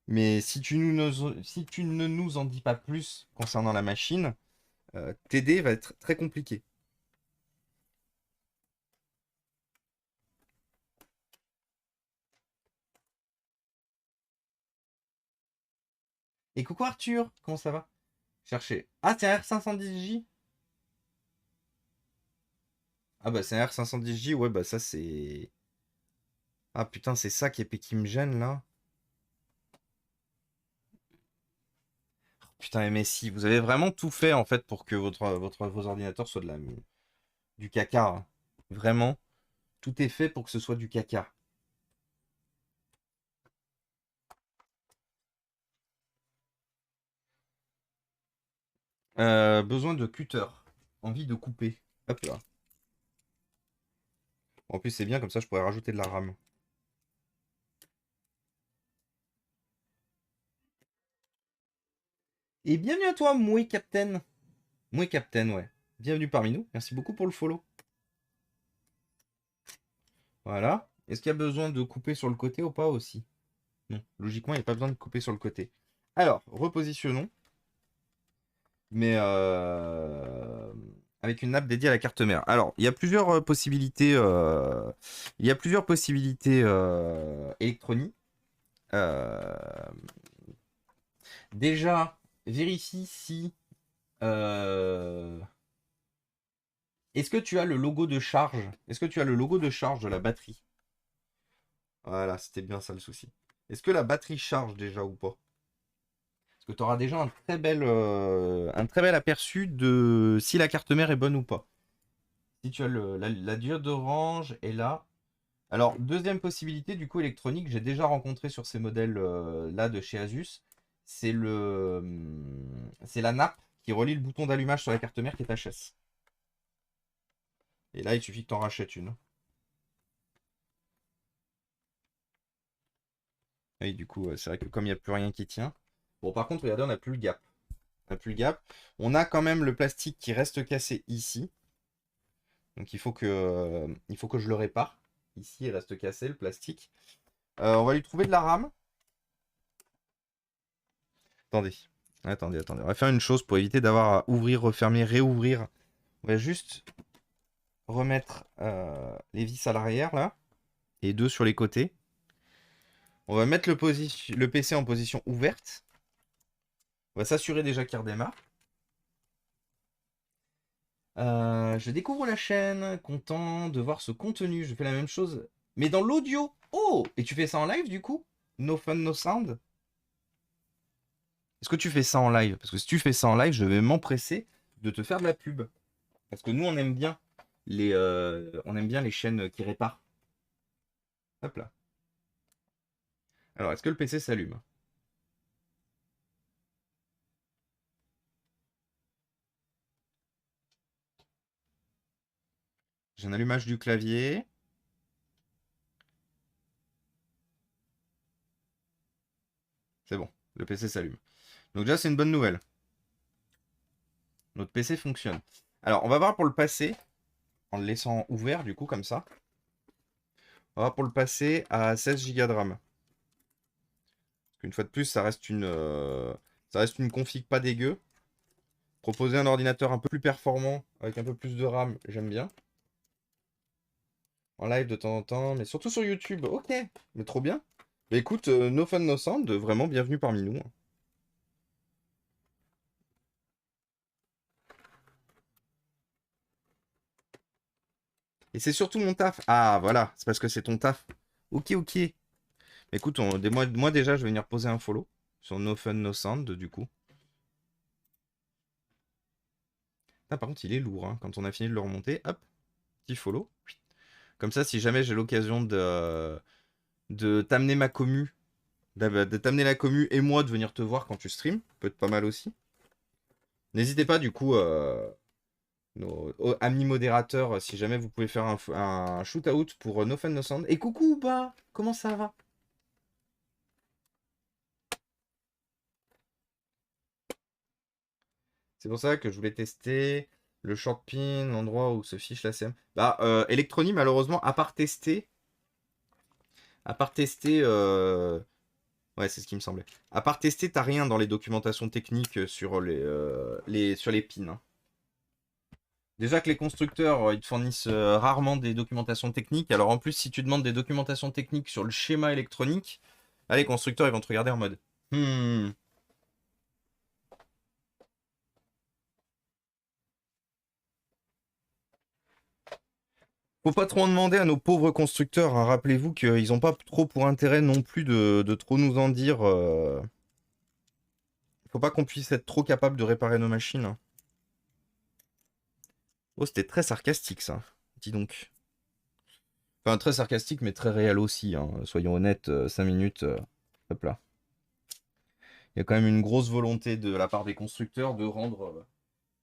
Speaker 1: Mais si tu ne nous en dis pas plus concernant la machine, t'aider va être très compliqué. Et coucou Arthur, comment ça va? Cherchez. Ah, c'est un R510J? Ah bah c'est un R510J, ouais bah ça c'est... Ah putain, c'est ça qui me gêne là. Putain, MSI, vous avez vraiment tout fait en fait pour que vos ordinateurs soient du caca, hein. Vraiment, tout est fait pour que ce soit du caca. Besoin de cutter. Envie de couper. Hop là. En plus, c'est bien, comme ça, je pourrais rajouter de la RAM. Et bienvenue à toi, Moué Captain. Moué Captain, ouais. Bienvenue parmi nous. Merci beaucoup pour le follow. Voilà. Est-ce qu'il y a besoin de couper sur le côté ou pas aussi? Non. Logiquement, il n'y a pas besoin de couper sur le côté. Alors, repositionnons. Mais avec une nappe dédiée à la carte mère. Alors, il y a plusieurs possibilités. Il y a plusieurs possibilités électroniques. Déjà, vérifie si. Est-ce que tu as le logo de charge? Est-ce que tu as le logo de charge de la batterie? Voilà, c'était bien ça le souci. Est-ce que la batterie charge déjà ou pas? Parce que tu auras déjà un très bel aperçu de si la carte mère est bonne ou pas. Si tu as la diode orange est là. Alors, deuxième possibilité, du coup, électronique, j'ai déjà rencontré sur ces modèles là de chez Asus. C'est la nappe qui relie le bouton d'allumage sur la carte mère qui est HS. Et là, il suffit que tu en rachètes une. Et du coup, c'est vrai que comme il n'y a plus rien qui tient. Bon, par contre, regardez, on n'a plus le gap. On n'a plus le gap. On a quand même le plastique qui reste cassé ici. Donc il faut que je le répare. Ici, il reste cassé le plastique. On va lui trouver de la RAM. Attendez. Attendez. On va faire une chose pour éviter d'avoir à ouvrir, refermer, réouvrir. On va juste remettre les vis à l'arrière là. Et deux sur les côtés. On va mettre le PC en position ouverte. On va s'assurer déjà qu'il redémarre. Je découvre la chaîne, content de voir ce contenu. Je fais la même chose, mais dans l'audio. Oh! Et tu fais ça en live du coup? No fun, no sound? Est-ce que tu fais ça en live? Parce que si tu fais ça en live, je vais m'empresser de te faire de la pub. Parce que nous, on aime bien les chaînes qui réparent. Hop là. Alors, est-ce que le PC s'allume? J'ai un allumage du clavier. C'est bon, le PC s'allume. Donc déjà, c'est une bonne nouvelle. Notre PC fonctionne. Alors, on va voir pour le passer, en le laissant ouvert, du coup, comme ça. On va voir pour le passer à 16 Go de RAM. Une fois de plus, ça reste une config pas dégueu. Proposer un ordinateur un peu plus performant, avec un peu plus de RAM, j'aime bien. En live de temps en temps, mais surtout sur YouTube. Ok, mais trop bien. Bah écoute, no fun, no sound, vraiment bienvenue parmi nous. Et c'est surtout mon taf. Ah, voilà, c'est parce que c'est ton taf. Ok. Écoute, moi déjà, je vais venir poser un follow sur no fun, no sound, du coup. Ah, par contre, il est lourd, hein. Quand on a fini de le remonter, hop, petit follow. Comme ça, si jamais j'ai l'occasion de t'amener ma commu, de t'amener la commu et moi de venir te voir quand tu stream, peut être pas mal aussi. N'hésitez pas, du coup, nos amis modérateurs, si jamais vous pouvez faire un shootout pour No Fun No Sound. Et coucou, bah, comment ça va? C'est pour ça que je voulais tester le short pin, l'endroit où se fiche la CM. Bah, Electronic, malheureusement, à part tester, ouais, c'est ce qui me semblait. À part tester, t'as rien dans les documentations techniques sur sur les pins, hein. Déjà que les constructeurs, ils te fournissent rarement des documentations techniques. Alors en plus, si tu demandes des documentations techniques sur le schéma électronique, là, les constructeurs, ils vont te regarder en mode. Faut pas trop en demander à nos pauvres constructeurs, hein. Rappelez-vous qu'ils n'ont pas trop pour intérêt non plus de trop nous en dire. Faut pas qu'on puisse être trop capable de réparer nos machines, hein. Oh, c'était très sarcastique ça. Dis donc. Enfin, très sarcastique, mais très réel aussi, hein. Soyons honnêtes, 5 minutes. Hop là. Il y a quand même une grosse volonté de la part des constructeurs de rendre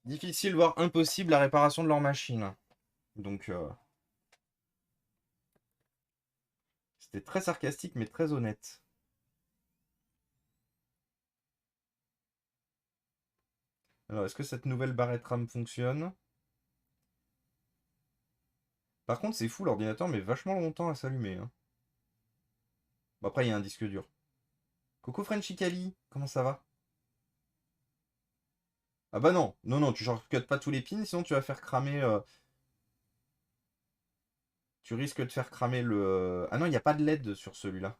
Speaker 1: difficile, voire impossible, la réparation de leurs machines. Donc, c'était très sarcastique, mais très honnête. Alors, est-ce que cette nouvelle barrette RAM fonctionne? Par contre, c'est fou, l'ordinateur met vachement longtemps à s'allumer, hein. Bon, après, il y a un disque dur. Coucou Frenchy Kali, comment ça va? Ah bah non, non, non, tu shortcuts pas tous les pins, sinon tu vas faire cramer. Tu risques de faire cramer le. Ah non, il n'y a pas de LED sur celui-là.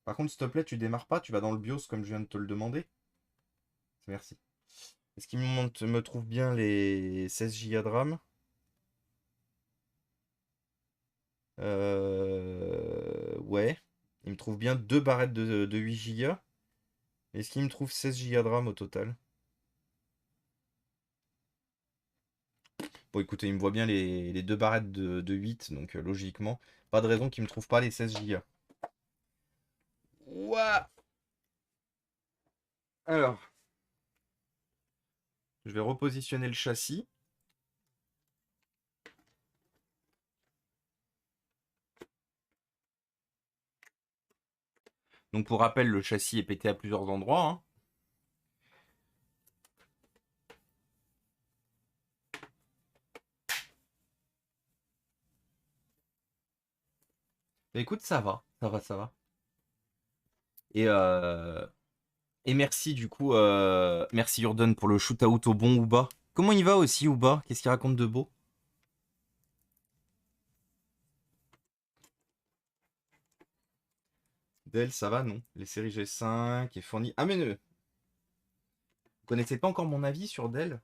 Speaker 1: Par contre, s'il te plaît, tu démarres pas, tu vas dans le BIOS comme je viens de te le demander. Merci. Est-ce qu'il me trouve bien les 16 Go de RAM? Ouais. Il me trouve bien deux barrettes de 8 Go. Est-ce qu'il me trouve 16 Go de RAM au total? Bon, écoutez, il me voit bien les deux barrettes de 8, donc logiquement, pas de raison qu'il me trouve pas les 16 Go. Ouah. Alors, je vais repositionner le châssis. Donc pour rappel, le châssis est pété à plusieurs endroits, hein. Mais écoute, ça va, ça va, ça va. Et, euh, et merci du coup, merci Jordan pour le shootout au bon Ouba. Comment il va aussi Ouba? Qu'est-ce qu'il raconte de beau? Dell, ça va, non? Les séries G5 est fourni. Ah mais ne! Vous connaissez pas encore mon avis sur Dell?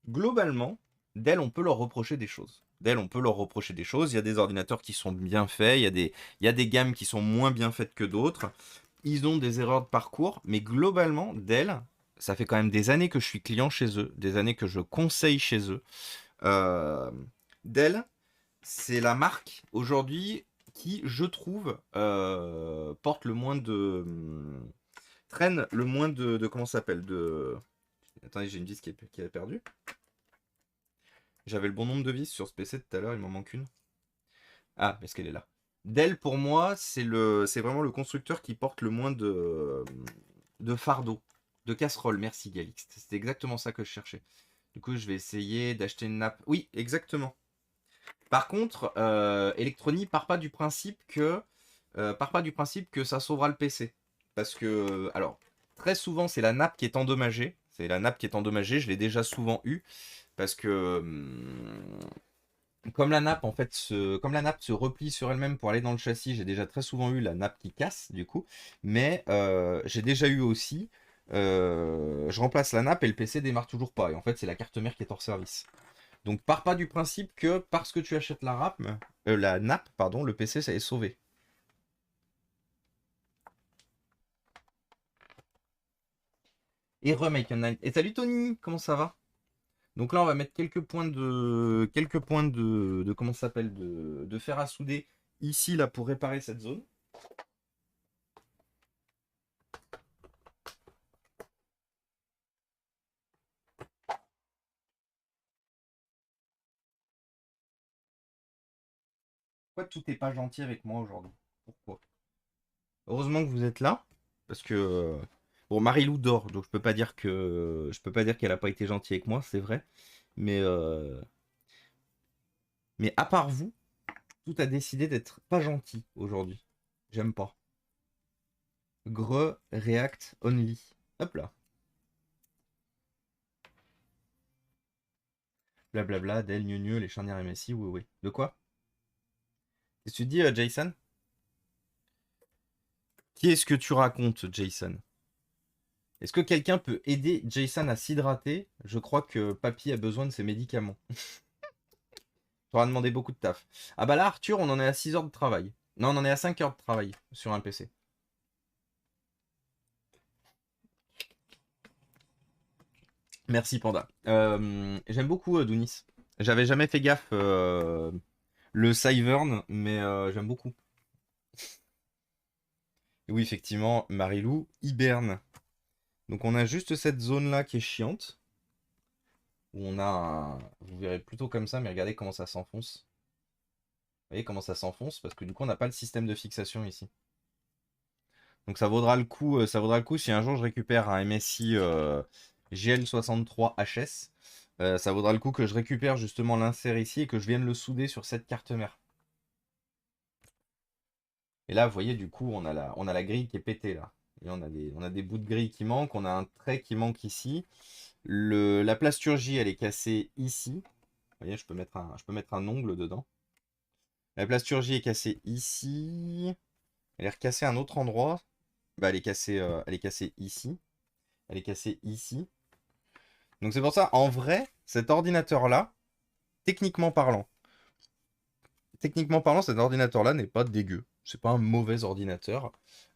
Speaker 1: Globalement, Dell, on peut leur reprocher des choses. Dell, on peut leur reprocher des choses. Il y a des ordinateurs qui sont bien faits, il y a des gammes qui sont moins bien faites que d'autres. Ils ont des erreurs de parcours, mais globalement, Dell, ça fait quand même des années que je suis client chez eux, des années que je conseille chez eux. Euh, Dell, c'est la marque aujourd'hui qui, je trouve, porte le moins de. Traîne le moins comment ça s'appelle de. Attendez, j'ai une vis qui a perdu. J'avais le bon nombre de vis sur ce PC tout à l'heure, il m'en manque une. Ah, est-ce qu'elle est là? Dell, pour moi, c'est vraiment le constructeur qui porte le moins de fardeau, de casserole. Merci Galix. C'était exactement ça que je cherchais. Du coup, je vais essayer d'acheter une nappe. Oui, exactement. Par contre, Electronic part pas du principe que ça sauvera le PC. Parce que, alors, très souvent, c'est la nappe qui est endommagée. C'est la nappe qui est endommagée. Je l'ai déjà souvent eu parce que comme la nappe comme la nappe se replie sur elle-même pour aller dans le châssis, j'ai déjà très souvent eu la nappe qui casse du coup. Mais j'ai déjà eu aussi, je remplace la nappe et le PC démarre toujours pas. Et en fait, c'est la carte mère qui est hors service. Donc pars pas du principe que parce que tu achètes la nappe, pardon, le PC ça est sauvé. Et remake online. Et salut Tony, comment ça va? Donc là on va mettre quelques points de comment ça s'appelle de fer à souder ici là pour réparer cette zone. Pourquoi tout n'est pas gentil avec moi aujourd'hui? Pourquoi? Heureusement que vous êtes là, parce que bon, Marilou dort, donc je peux pas dire qu'elle a pas été gentille avec moi, c'est vrai, mais à part vous, tout a décidé d'être pas gentil aujourd'hui. J'aime pas. React only. Hop là. Blablabla, Dell, Gneu, les charnières MSI, oui, oui. De quoi? Qu'est-ce que tu dis, Jason? Qui est-ce que tu racontes, Jason? Est-ce que quelqu'un peut aider Jason à s'hydrater? Je crois que Papy a besoin de ses médicaments. Ça aura demandé beaucoup de taf. Ah bah là, Arthur, on en est à 6 heures de travail. Non, on en est à 5 heures de travail sur un PC. Merci Panda. J'aime beaucoup Dounis. J'avais jamais fait gaffe le Cyvern, mais j'aime beaucoup. Et oui, effectivement, Marilou hiberne. Donc on a juste cette zone-là qui est chiante. Où on a un... Vous verrez plutôt comme ça, mais regardez comment ça s'enfonce. Vous voyez comment ça s'enfonce? Parce que du coup, on n'a pas le système de fixation ici. Donc ça vaudra le coup si un jour je récupère un MSI GL63 HS. Ça vaudra le coup que je récupère justement l'insert ici et que je vienne le souder sur cette carte mère. Et là, vous voyez, du coup, on a la grille qui est pétée là. Et on a des bouts de grille qui manquent, on a un trait qui manque ici. La plasturgie, elle est cassée ici. Vous voyez, je peux mettre un ongle dedans. La plasturgie est cassée ici. Elle est recassée à un autre endroit. Bah, elle est cassée ici. Elle est cassée ici. Donc c'est pour ça, en vrai, cet ordinateur-là, techniquement parlant, cet ordinateur-là n'est pas dégueu. C'est pas un mauvais ordinateur.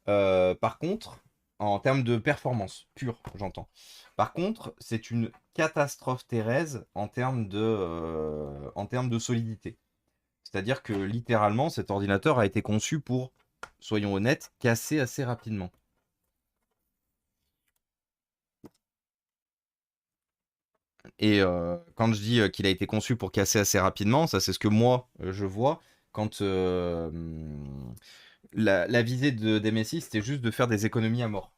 Speaker 1: Par contre, en termes de performance pure, j'entends. Par contre, c'est une catastrophe Thérèse en termes de solidité. C'est-à-dire que littéralement, cet ordinateur a été conçu pour, soyons honnêtes, casser assez rapidement. Et quand je dis qu'il a été conçu pour casser assez rapidement, ça c'est ce que moi je vois quand la visée d'MSI c'était juste de faire des économies à mort.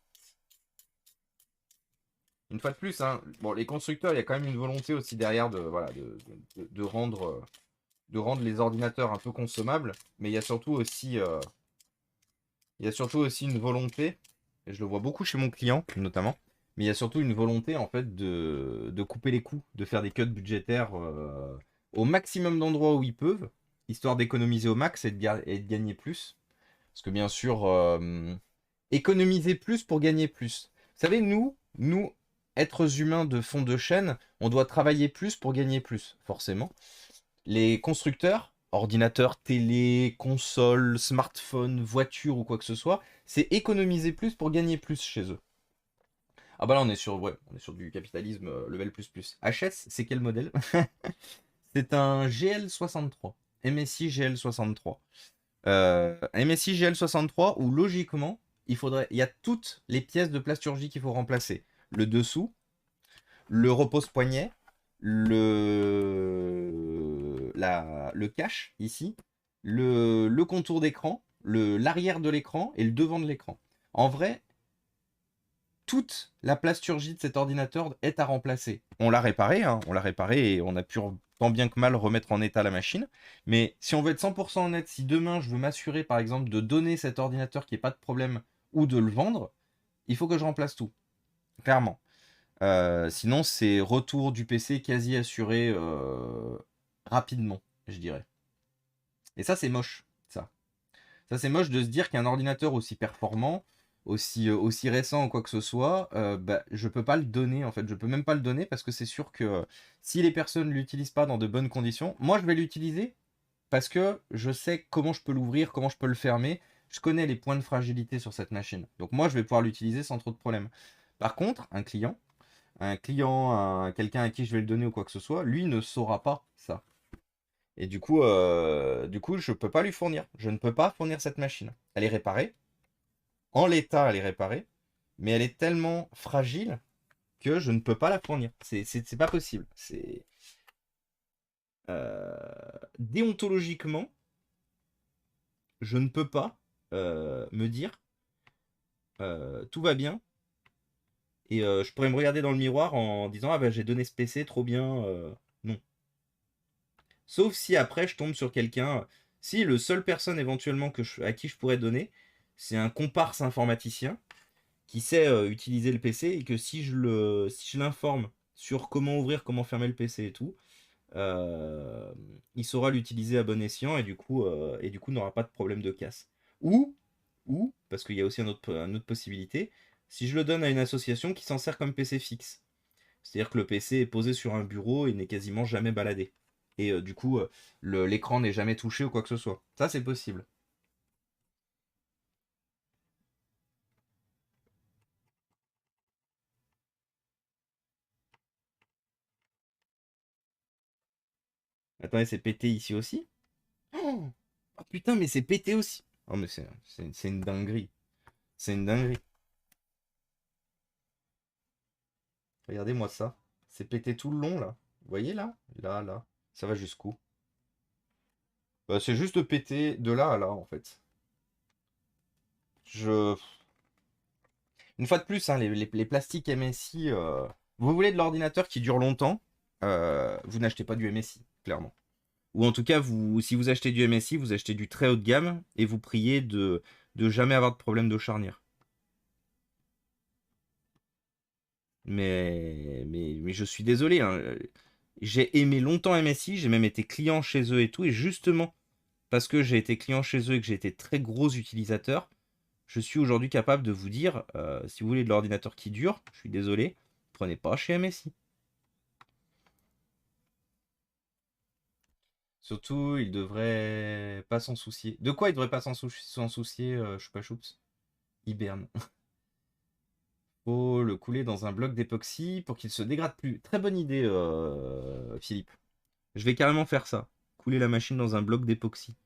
Speaker 1: Une fois de plus, hein, bon, les constructeurs, il y a quand même une volonté aussi derrière voilà, de rendre les ordinateurs un peu consommables, mais il y a surtout aussi une volonté, et je le vois beaucoup chez mon client notamment, mais il y a surtout une volonté en fait de couper les coûts, de faire des cuts budgétaires au maximum d'endroits où ils peuvent, histoire d'économiser au max et de gagner plus. Parce que bien sûr, économiser plus pour gagner plus. Vous savez, nous, êtres humains de fond de chaîne, on doit travailler plus pour gagner plus, forcément. Les constructeurs, ordinateurs, télé, consoles, smartphones, voitures ou quoi que ce soit, c'est économiser plus pour gagner plus chez eux. Ah bah là on est sur du capitalisme level plus plus. HS, c'est quel modèle? C'est un GL63. MSI GL63. Un MSI GL63 où logiquement, il y a toutes les pièces de plasturgie qu'il faut remplacer. Le dessous, le repose-poignet, le cache ici, le contour d'écran, l'arrière de l'écran et le devant de l'écran. En vrai, toute la plasturgie de cet ordinateur est à remplacer. On l'a réparé, hein, on l'a réparé et on a pu tant bien que mal remettre en état la machine. Mais si on veut être 100% honnête, si demain je veux m'assurer par exemple de donner cet ordinateur qui n'y ait pas de problème ou de le vendre, il faut que je remplace tout. Clairement. Sinon, c'est retour du PC quasi assuré rapidement, je dirais. Et ça, c'est moche, ça. Ça, c'est moche de se dire qu'un ordinateur aussi performant, aussi récent ou quoi que ce soit, bah, je peux pas le donner, en fait. Je peux même pas le donner parce que c'est sûr que si les personnes l'utilisent pas dans de bonnes conditions, moi, je vais l'utiliser parce que je sais comment je peux l'ouvrir, comment je peux le fermer. Je connais les points de fragilité sur cette machine. Donc moi, je vais pouvoir l'utiliser sans trop de problèmes. Par contre, quelqu'un à qui je vais le donner ou quoi que ce soit, lui ne saura pas ça. Et du coup, je peux pas lui fournir. Je ne peux pas fournir cette machine. Elle est réparée. En l'état, elle est réparée. Mais elle est tellement fragile que je ne peux pas la fournir. C'est pas possible. Déontologiquement, je ne peux pas me dire tout va bien. Et je pourrais me regarder dans le miroir en disant ah ben j'ai donné ce PC trop bien. Non. Sauf si après je tombe sur quelqu'un. Si le seul personne éventuellement à qui je pourrais donner, c'est un comparse informaticien qui sait utiliser le PC et que si je l'informe sur comment ouvrir, comment fermer le PC et tout, il saura l'utiliser à bon escient et du coup n'aura pas de problème de casse. Ou parce qu'il y a aussi une autre possibilité, si je le donne à une association qui s'en sert comme PC fixe. C'est-à-dire que le PC est posé sur un bureau et n'est quasiment jamais baladé. Et du coup, l'écran n'est jamais touché ou quoi que ce soit. Ça, c'est possible. Attendez, c'est pété ici aussi? Oh, oh, putain, mais c'est pété aussi. Oh, mais c'est une dinguerie. C'est une dinguerie. Regardez-moi ça. C'est pété tout le long, là. Vous voyez, là? Là, là. Ça va jusqu'où? Bah, c'est juste pété de là à là, en fait. Je... Une fois de plus, hein, les plastiques MSI, vous voulez de l'ordinateur qui dure longtemps, vous n'achetez pas du MSI, clairement. Ou en tout cas, si vous achetez du MSI, vous achetez du très haut de gamme et vous priez de jamais avoir de problème de charnière. Mais je suis désolé, hein, j'ai aimé longtemps MSI, j'ai même été client chez eux et tout, et justement, parce que j'ai été client chez eux et que j'ai été très gros utilisateur, je suis aujourd'hui capable de vous dire, si vous voulez de l'ordinateur qui dure, je suis désolé, prenez pas chez MSI. Surtout, il devrait pas s'en soucier. De quoi il devrait pas s'en soucier, Choupa Choups? Hiberne. Faut le couler dans un bloc d'époxy pour qu'il se dégrade plus. Très bonne idée, Philippe. Je vais carrément faire ça. Couler la machine dans un bloc d'époxy. Tu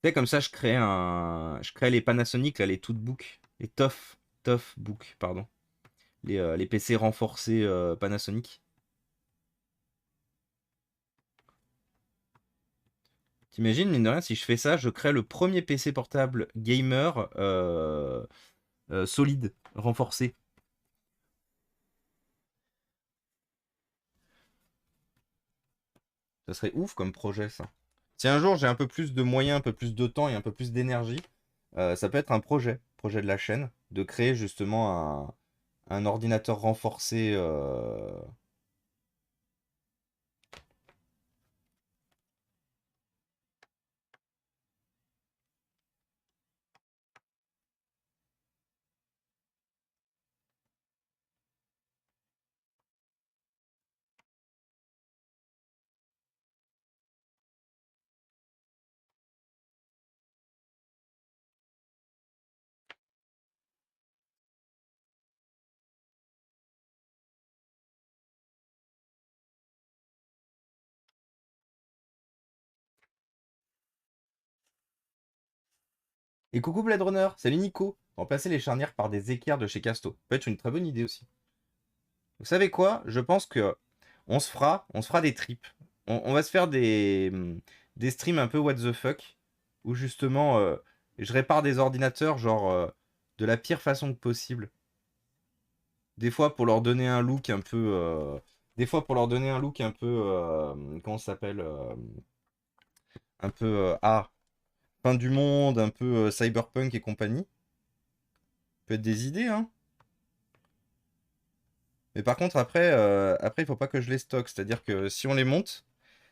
Speaker 1: sais, comme ça, je crée les Panasonic, là, les Tootbook. Les Toughbook, pardon. Les PC renforcés Panasonic. T'imagines, mine de rien, si je fais ça, je crée le premier PC portable gamer solide, renforcé. Ça serait ouf comme projet, ça. Si un jour j'ai un peu plus de moyens, un peu plus de temps et un peu plus d'énergie, ça peut être un projet de la chaîne, de créer justement un ordinateur renforcé. Et coucou Blade Runner, salut Nico. Remplacer les charnières par des équerres de chez Casto. Peut être une très bonne idée aussi. Vous savez quoi? Je pense que on se fera des trips. On va se faire des streams un peu what the fuck, où justement je répare des ordinateurs genre de la pire façon que possible. Des fois pour leur donner un look un peu, des fois pour leur donner un look un peu, comment ça s'appelle, un peu fin du monde, un peu cyberpunk et compagnie. Peut être des idées, hein. Mais par contre, après, il faut pas que je les stocke. C'est-à-dire que si on les monte,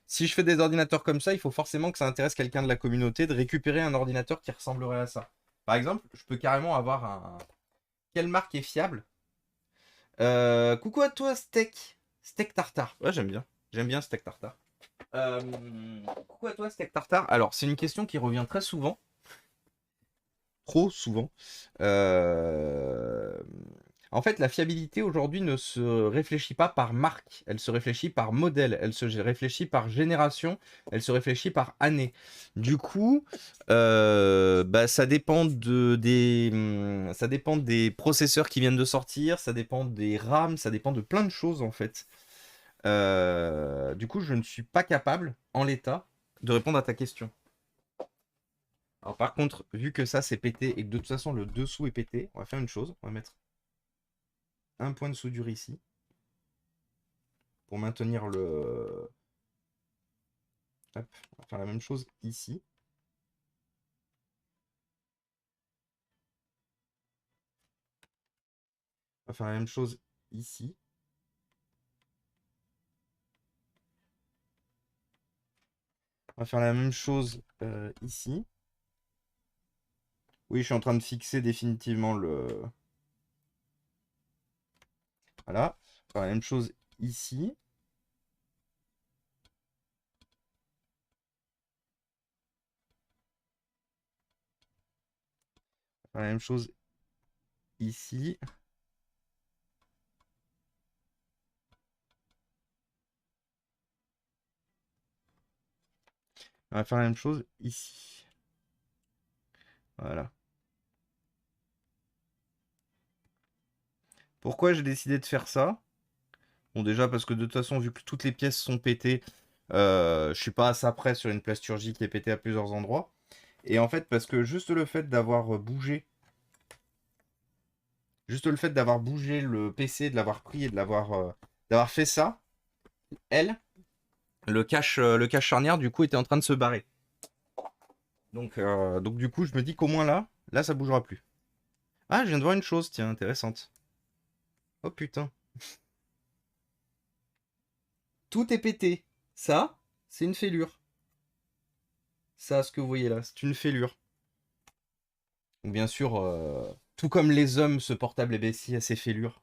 Speaker 1: si je fais des ordinateurs comme ça, il faut forcément que ça intéresse quelqu'un de la communauté de récupérer un ordinateur qui ressemblerait à ça. Par exemple, je peux carrément avoir un. Quelle marque est fiable? Coucou à toi, Steak. Steak Tartare. Ouais, j'aime bien. J'aime bien Steak Tartare. Euh, Coucou à toi, Steak Tartare. Alors, c'est une question qui revient très souvent. Trop souvent. Euh, En fait, la fiabilité aujourd'hui ne se réfléchit pas par marque, elle se réfléchit par modèle, elle se réfléchit par génération, elle se réfléchit par année. Du coup, bah, ça dépend des processeurs qui viennent de sortir, ça dépend des RAM, ça dépend de plein de choses en fait. Du coup, je ne suis pas capable, en l'état, de répondre à ta question. Alors par contre, vu que ça c'est pété et que de toute façon le dessous est pété, on va faire une chose, on va mettre un point de soudure ici pour maintenir le... Hop, on va faire la même chose ici. On va faire la même chose ici. On va faire la même chose ici. Oui, je suis en train de fixer définitivement le... Voilà. Faire la même chose ici. Faire la même chose ici. On va faire la même chose ici. Voilà. Pourquoi j'ai décidé de faire ça? Bon, déjà parce que de toute façon, vu que toutes les pièces sont pétées, je suis pas à ça près sur une plasturgie qui est pétée à plusieurs endroits. Et en fait, parce que juste le fait d'avoir bougé, le PC, de l'avoir pris et de d'avoir fait ça, elle, le cache charnière, du coup, était en train de se barrer. Donc du coup, je me dis qu'au moins là, ça bougera plus. Ah, je viens de voir une chose, tiens, intéressante. Oh putain. Tout est pété. Ça, c'est une fêlure. Ça, ce que vous voyez là, c'est une fêlure. Donc, bien sûr, tout comme les hommes, ce portable est baissé à ses fêlures.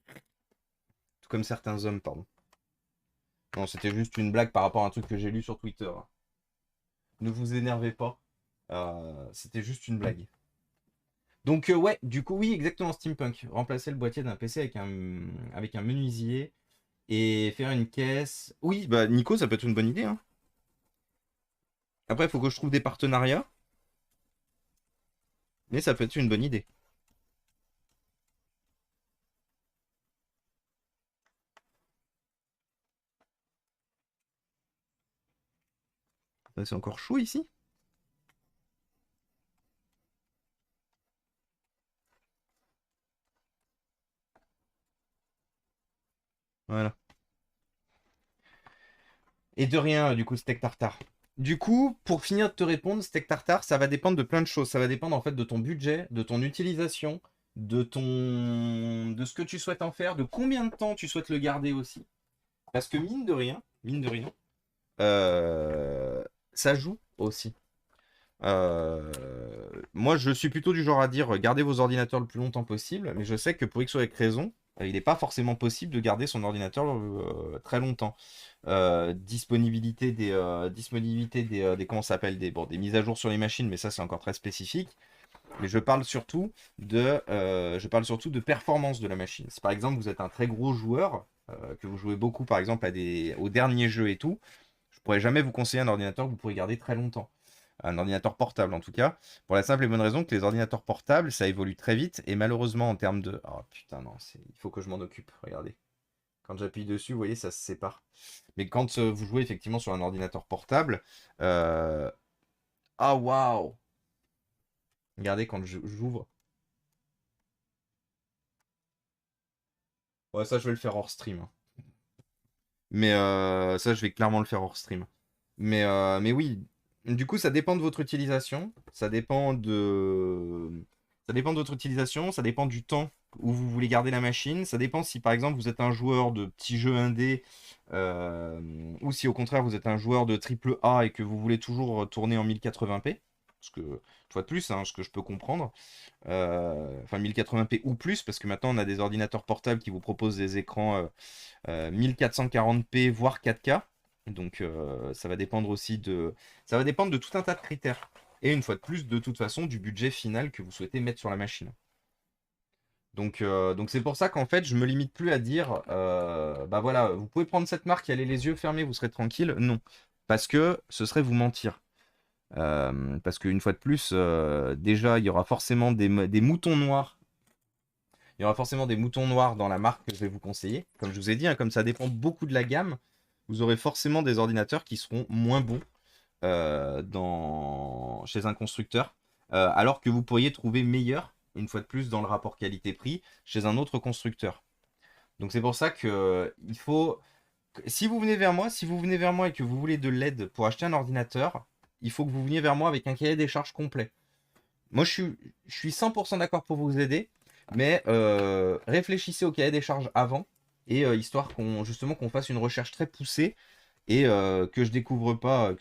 Speaker 1: Tout comme certains hommes, pardon. Non, c'était juste une blague par rapport à un truc que j'ai lu sur Twitter. Ne vous énervez pas. C'était juste une blague. Donc ouais, du coup oui, exactement steampunk. Remplacer le boîtier d'un PC avec un menuisier et faire une caisse. Oui, bah Nico, ça peut être une bonne idée, hein. Après, il faut que je trouve des partenariats, mais ça peut être une bonne idée. C'est encore chaud ici. Voilà. Et de rien, du coup, steak tartare. Du coup, pour finir de te répondre, steak tartare, ça va dépendre de plein de choses. Ça va dépendre en fait de ton budget, de ton utilisation, de ce que tu souhaites en faire, de combien de temps tu souhaites le garder aussi. Parce que mine de rien, euh, ça joue aussi. Euh, Moi, je suis plutôt du genre à dire gardez vos ordinateurs le plus longtemps possible, mais je sais que pour X ou Y raison, il n'est pas forcément possible de garder son ordinateur très longtemps. Disponibilité comment ça s'appelle des mises à jour sur les machines, mais ça c'est encore très spécifique. Mais je parle surtout de performance de la machine. Si par exemple vous êtes un très gros joueur, que vous jouez beaucoup par exemple aux derniers jeux et tout, je pourrais jamais vous conseiller un ordinateur que vous pourrez garder très longtemps. Un ordinateur portable en tout cas, pour la simple et bonne raison que les ordinateurs portables, ça évolue très vite, et malheureusement en termes de... Oh putain non, il faut que je m'en occupe, regardez. Quand j'appuie dessus, vous voyez, ça se sépare. Mais quand vous jouez effectivement sur un ordinateur portable, euh... ah waouh! Regardez quand j'ouvre. Ouais, ça je vais le faire hors stream, hein. Mais ça, je vais clairement le faire hors stream. Mais oui, du coup, ça dépend de votre utilisation. Ça dépend de votre utilisation, ça dépend du temps où vous voulez garder la machine. Ça dépend si, par exemple, vous êtes un joueur de petits jeux indés euh, ou si, au contraire, vous êtes un joueur de triple A et que vous voulez toujours tourner en 1080p. Parce que, une fois de plus, hein, ce que je peux comprendre. Enfin, 1080p ou plus, parce que maintenant, on a des ordinateurs portables qui vous proposent des écrans 1440p voire 4K. Donc ça va dépendre aussi ça va dépendre de tout un tas de critères. Et une fois de plus, de toute façon, du budget final que vous souhaitez mettre sur la machine. Donc c'est pour ça qu'en fait, je me limite plus à dire, bah voilà, vous pouvez prendre cette marque et aller les yeux fermés, vous serez tranquille. Non, parce que ce serait vous mentir. Parce qu'une fois de plus, déjà, il y aura forcément des moutons noirs. Il y aura forcément des moutons noirs dans la marque que je vais vous conseiller. Comme je vous ai dit, hein, comme ça dépend beaucoup de la gamme, vous aurez forcément des ordinateurs qui seront moins bons chez un constructeur, alors que vous pourriez trouver meilleur, une fois de plus, dans le rapport qualité-prix, chez un autre constructeur. Donc c'est pour ça que il faut... Si vous venez vers moi et que vous voulez de l'aide pour acheter un ordinateur, il faut que vous veniez vers moi avec un cahier des charges complet. Moi, je suis 100% d'accord pour vous aider, mais réfléchissez au cahier des charges avant, et histoire qu'on fasse une recherche très poussée et que je découvre pas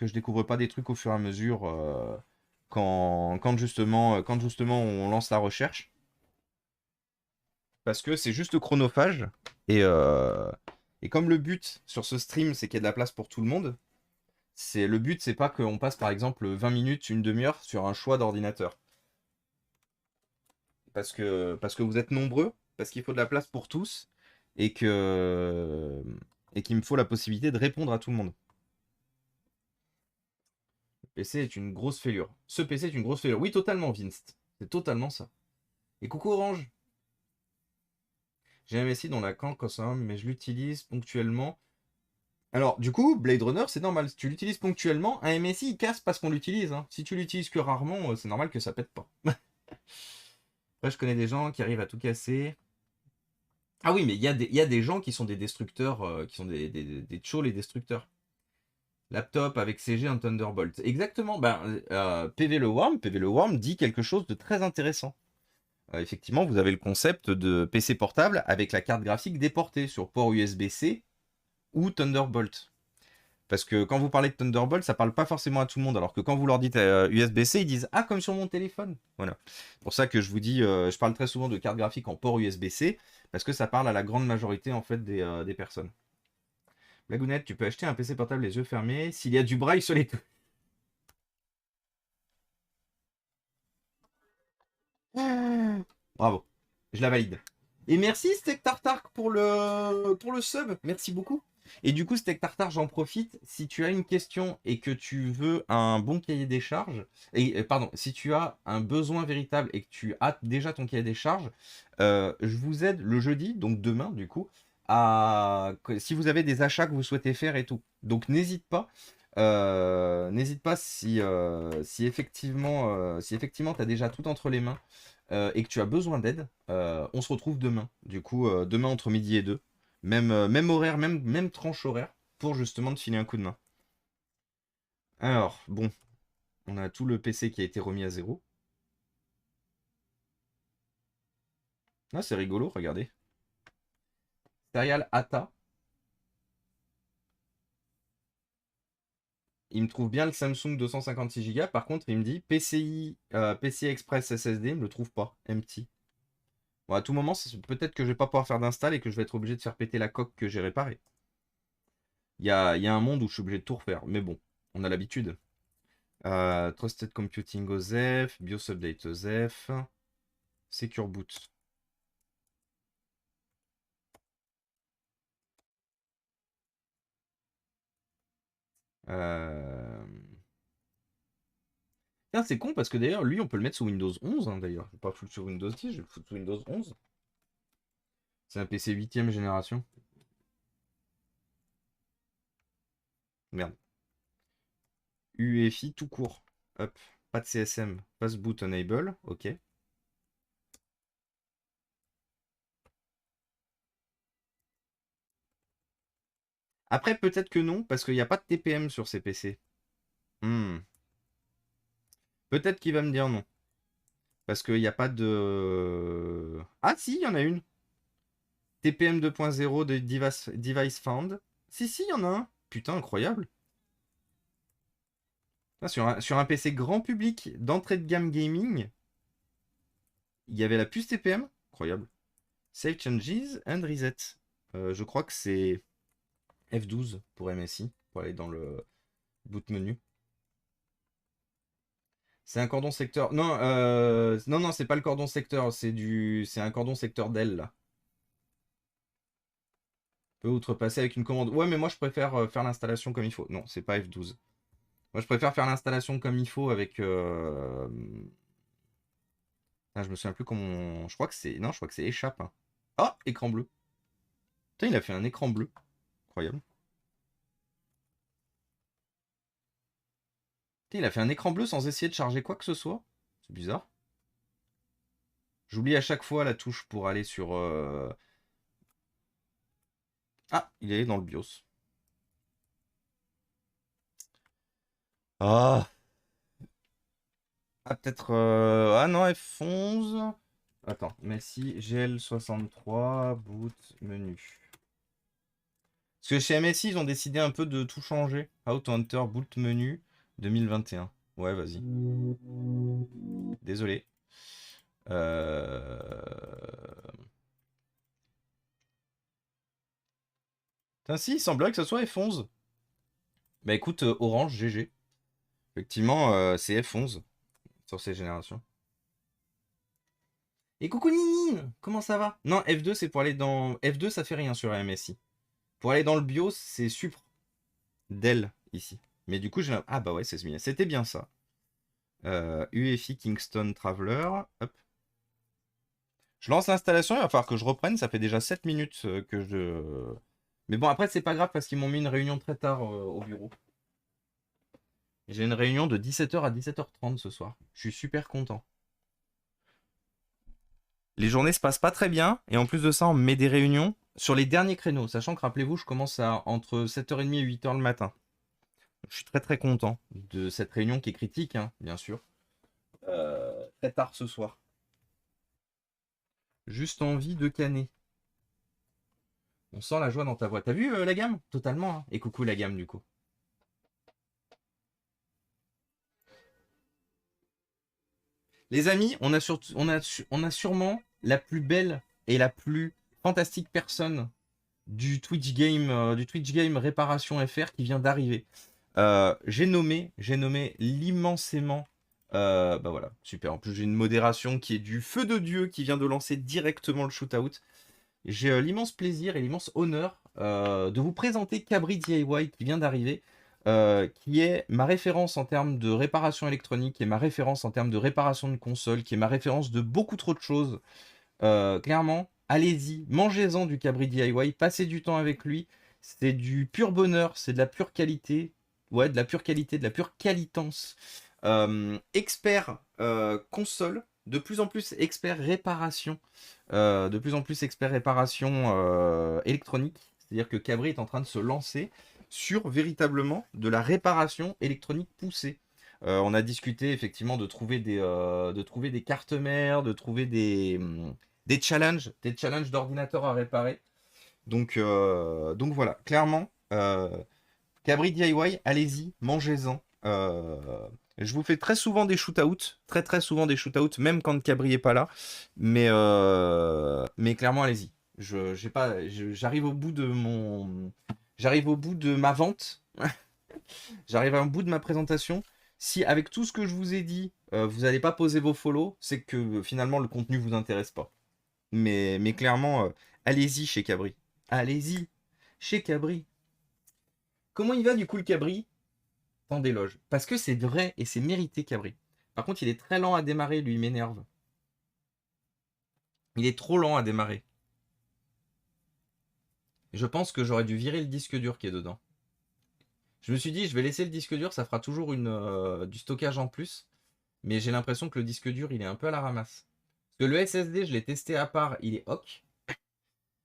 Speaker 1: des trucs au fur et à mesure quand justement on lance la recherche. parce que c'est juste chronophage. Et comme le but sur ce stream, c'est qu'il y ait de la place pour tout le monde, le but, c'est pas qu'on passe par exemple 20 minutes, une demi-heure sur un choix d'ordinateur. Parce que vous êtes nombreux, parce qu'il faut de la place pour tous, et qu'il me faut la possibilité de répondre à tout le monde. Le PC est une grosse fêlure. Ce PC est une grosse fêlure. Oui, totalement, Vince. C'est totalement ça. Et coucou Orange. J'ai un MSI dans la camp mais je l'utilise ponctuellement. Alors, du coup, Blade Runner, c'est normal. Si tu l'utilises ponctuellement, un MSI, il casse parce qu'on l'utilise. Hein. Si tu l'utilises que rarement, c'est normal que ça pète pas. Après, je connais des gens qui arrivent à tout casser. Ah oui, mais il y a des gens qui sont des destructeurs, qui sont des tchos, les destructeurs. Laptop avec CG en Thunderbolt. Exactement. PV Le Worm dit quelque chose de très intéressant. Effectivement, vous avez le concept de PC portable avec la carte graphique déportée sur port USB-C ou Thunderbolt. Parce que quand vous parlez de Thunderbolt, ça parle pas forcément à tout le monde. Alors que quand vous leur dites USB-C, ils disent ah, comme sur mon téléphone. Voilà. C'est pour ça que je vous dis, je parle très souvent de carte graphique en port USB-C parce que ça parle à la grande majorité en fait des personnes. Blagounette, tu peux acheter un PC portable les yeux fermés s'il y a du braille sur les touches. Bravo, je la valide. Et merci Steak Tartar pour le sub, merci beaucoup. Et du coup, Steak Tartar, j'en profite. Si tu as une question et que tu veux un bon cahier des charges, pardon, si tu as un besoin véritable et que tu as déjà ton cahier des charges, je vous aide le jeudi, donc demain du coup, si vous avez des achats que vous souhaitez faire et tout. Donc n'hésite pas. N'hésite pas si effectivement tu as déjà tout entre les mains et que tu as besoin d'aide, on se retrouve demain. Du coup, demain entre midi et 2. Même horaire, même tranche horaire, pour justement te filer un coup de main. Alors, bon, on a tout le PC qui a été remis à zéro. Ah, c'est rigolo, regardez. Serial ATA. Il me trouve bien le Samsung 256 Go. Par contre, il me dit PCI Express SSD, il me le trouve pas. Empty. Bon, à tout moment, peut-être que je vais pas pouvoir faire d'install et que je vais être obligé de faire péter la coque que j'ai réparée. Il y a un monde où je suis obligé de tout refaire. Mais bon, on a l'habitude. Trusted Computing OZEF, BIOS Update OZEF, Secure Boot. Tiens, c'est con parce que d'ailleurs, lui, on peut le mettre sous Windows 11. Hein, d'ailleurs, je vais pas foutre sur Windows 10, je vais le foutre sous Windows 11. C'est un PC 8ème génération. Merde. UEFI tout court. Hop. Pas de CSM. Pass boot enable. Ok. Après, peut-être que non, parce qu'il n'y a pas de TPM sur ces PC. Peut-être qu'il va me dire non. Parce qu'il n'y a pas de... Ah si, il y en a une. TPM 2.0 de Device Found. Si, il y en a un. Putain, incroyable. Ah, sur un PC grand public d'entrée de gamme gaming, il y avait la puce TPM. Incroyable. Save changes and reset. Je crois que c'est F12 pour MSI, pour aller dans le boot menu. C'est un cordon secteur. Non, non, c'est pas le cordon secteur, c'est un cordon secteur Dell là. Peut outrepasser avec une commande. Ouais, mais moi je préfère faire l'installation comme il faut. Non, c'est pas F12. Moi je préfère faire l'installation comme il faut avec. Ah, je me souviens plus comment. Je crois que c'est. Non, je crois que c'est échappe. Hein. Ah, écran bleu. Putain, il a fait un écran bleu. Incroyable. Putain, il a fait un écran bleu sans essayer de charger quoi que ce soit. C'est bizarre. J'oublie à chaque fois la touche pour aller sur. Ah, il est dans le BIOS. Ah. Ah, peut-être. Ah non, F11. Attends, MSI GL63 boot menu. Parce que chez MSI, ils ont décidé un peu de tout changer. How to enter boot menu 2021. Ouais, vas-y. Désolé. Euh, Putain, si, il semblerait que ce soit F11. Bah écoute, Orange, GG. Effectivement, c'est F11 sur ces générations. Et coucou Nini, comment ça va? Non, F2 c'est pour aller dans... F2 ça fait rien sur MSI. Pour aller dans le BIOS, c'est Supre. Dell, ici. Mais du coup, j'ai... Ah bah ouais, c'était bien ça. UEFI Kingston Traveler. Hop. Je lance l'installation, il va falloir que je reprenne. Ça fait déjà 7 minutes que je... Mais bon, après, c'est pas grave parce qu'ils m'ont mis une réunion très tard au bureau. J'ai une réunion de 17h à 17h30 ce soir. Je suis super content. Les journées se passent pas très bien. Et en plus de ça, on me met des réunions sur les derniers créneaux. Sachant que, rappelez-vous, je commence entre 7h30 et 8h le matin. Je suis très très content de cette réunion qui est critique, hein, bien sûr. Très tard ce soir. Juste envie de canner. On sent la joie dans ta voix. T'as vu la gamme? Totalement. Hein. Et coucou la gamme du coup. Les amis, on a sûrement la plus belle et la plus fantastique personne du Twitch Game Réparation FR qui vient d'arriver. J'ai nommé l'immensément. Bah voilà, super. En plus, j'ai une modération qui est du feu de Dieu qui vient de lancer directement le shootout. J'ai l'immense plaisir et l'immense honneur de vous présenter Cabri DIY qui vient d'arriver, qui est ma référence en termes de réparation électronique, qui est ma référence en termes de réparation de console, qui est ma référence de beaucoup trop de choses. Clairement, allez-y, mangez-en du Cabri DIY, passez du temps avec lui. C'est du pur bonheur, c'est de la pure qualité. Ouais, de la pure qualité, de la pure qualitance. Expert console, de plus en plus expert réparation. De plus en plus expert réparation électronique. C'est-à-dire que Cabri est en train de se lancer sur véritablement de la réparation électronique poussée. On a discuté effectivement de trouver des cartes mères, de trouver des challenges d'ordinateurs à réparer. Donc voilà, clairement, Cabri DIY, allez-y, mangez-en. Je vous fais très souvent des shootouts, très souvent des shootouts, même quand Cabri est pas là. Mais clairement, allez-y. J'arrive au bout de j'arrive au bout de ma vente. J'arrive au bout de ma présentation. Si avec tout ce que je vous ai dit, vous n'allez pas poser vos follow, c'est que finalement le contenu vous intéresse pas. Mais clairement, allez-y chez Cabri. Allez-y chez Cabri. Comment il va du coup le Cabri? Tant d'éloges. Parce que c'est vrai et c'est mérité Cabri. Par contre, il est très lent à démarrer, lui, il m'énerve. Il est trop lent à démarrer. Je pense que j'aurais dû virer le disque dur qui est dedans. Je me suis dit, je vais laisser le disque dur, ça fera toujours du stockage en plus. Mais j'ai l'impression que le disque dur, il est un peu à la ramasse. Parce que le SSD, je l'ai testé à part, il est ok.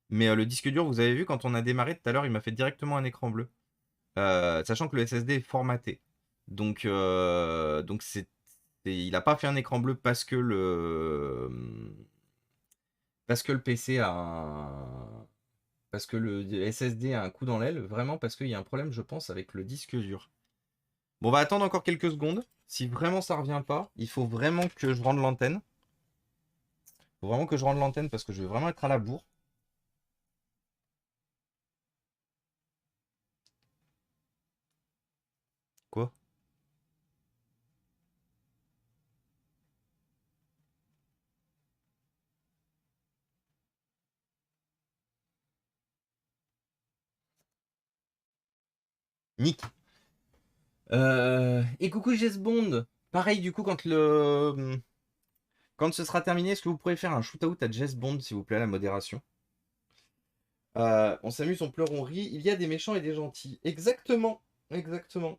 Speaker 1: Mais le disque dur, vous avez vu, quand on a démarré tout à l'heure, il m'a fait directement un écran bleu. Sachant que le SSD est formaté. Donc il n'a pas fait un écran bleu parce que le PC parce que le SSD a un coup dans l'aile, vraiment parce qu'il y a un problème, je pense, avec le disque dur. Bon, on va attendre encore quelques secondes. Si vraiment ça revient pas, il faut vraiment que je rende l'antenne. Il faut vraiment que je rende l'antenne parce que je vais vraiment être à la bourre. Quoi? Nick. Et coucou Jess Bond. Pareil, du coup, quand ce sera terminé, est-ce que vous pourrez faire un shootout à Jess Bond, s'il vous plaît, à la modération? On s'amuse, on pleure, on rit. Il y a des méchants et des gentils. Exactement. Exactement.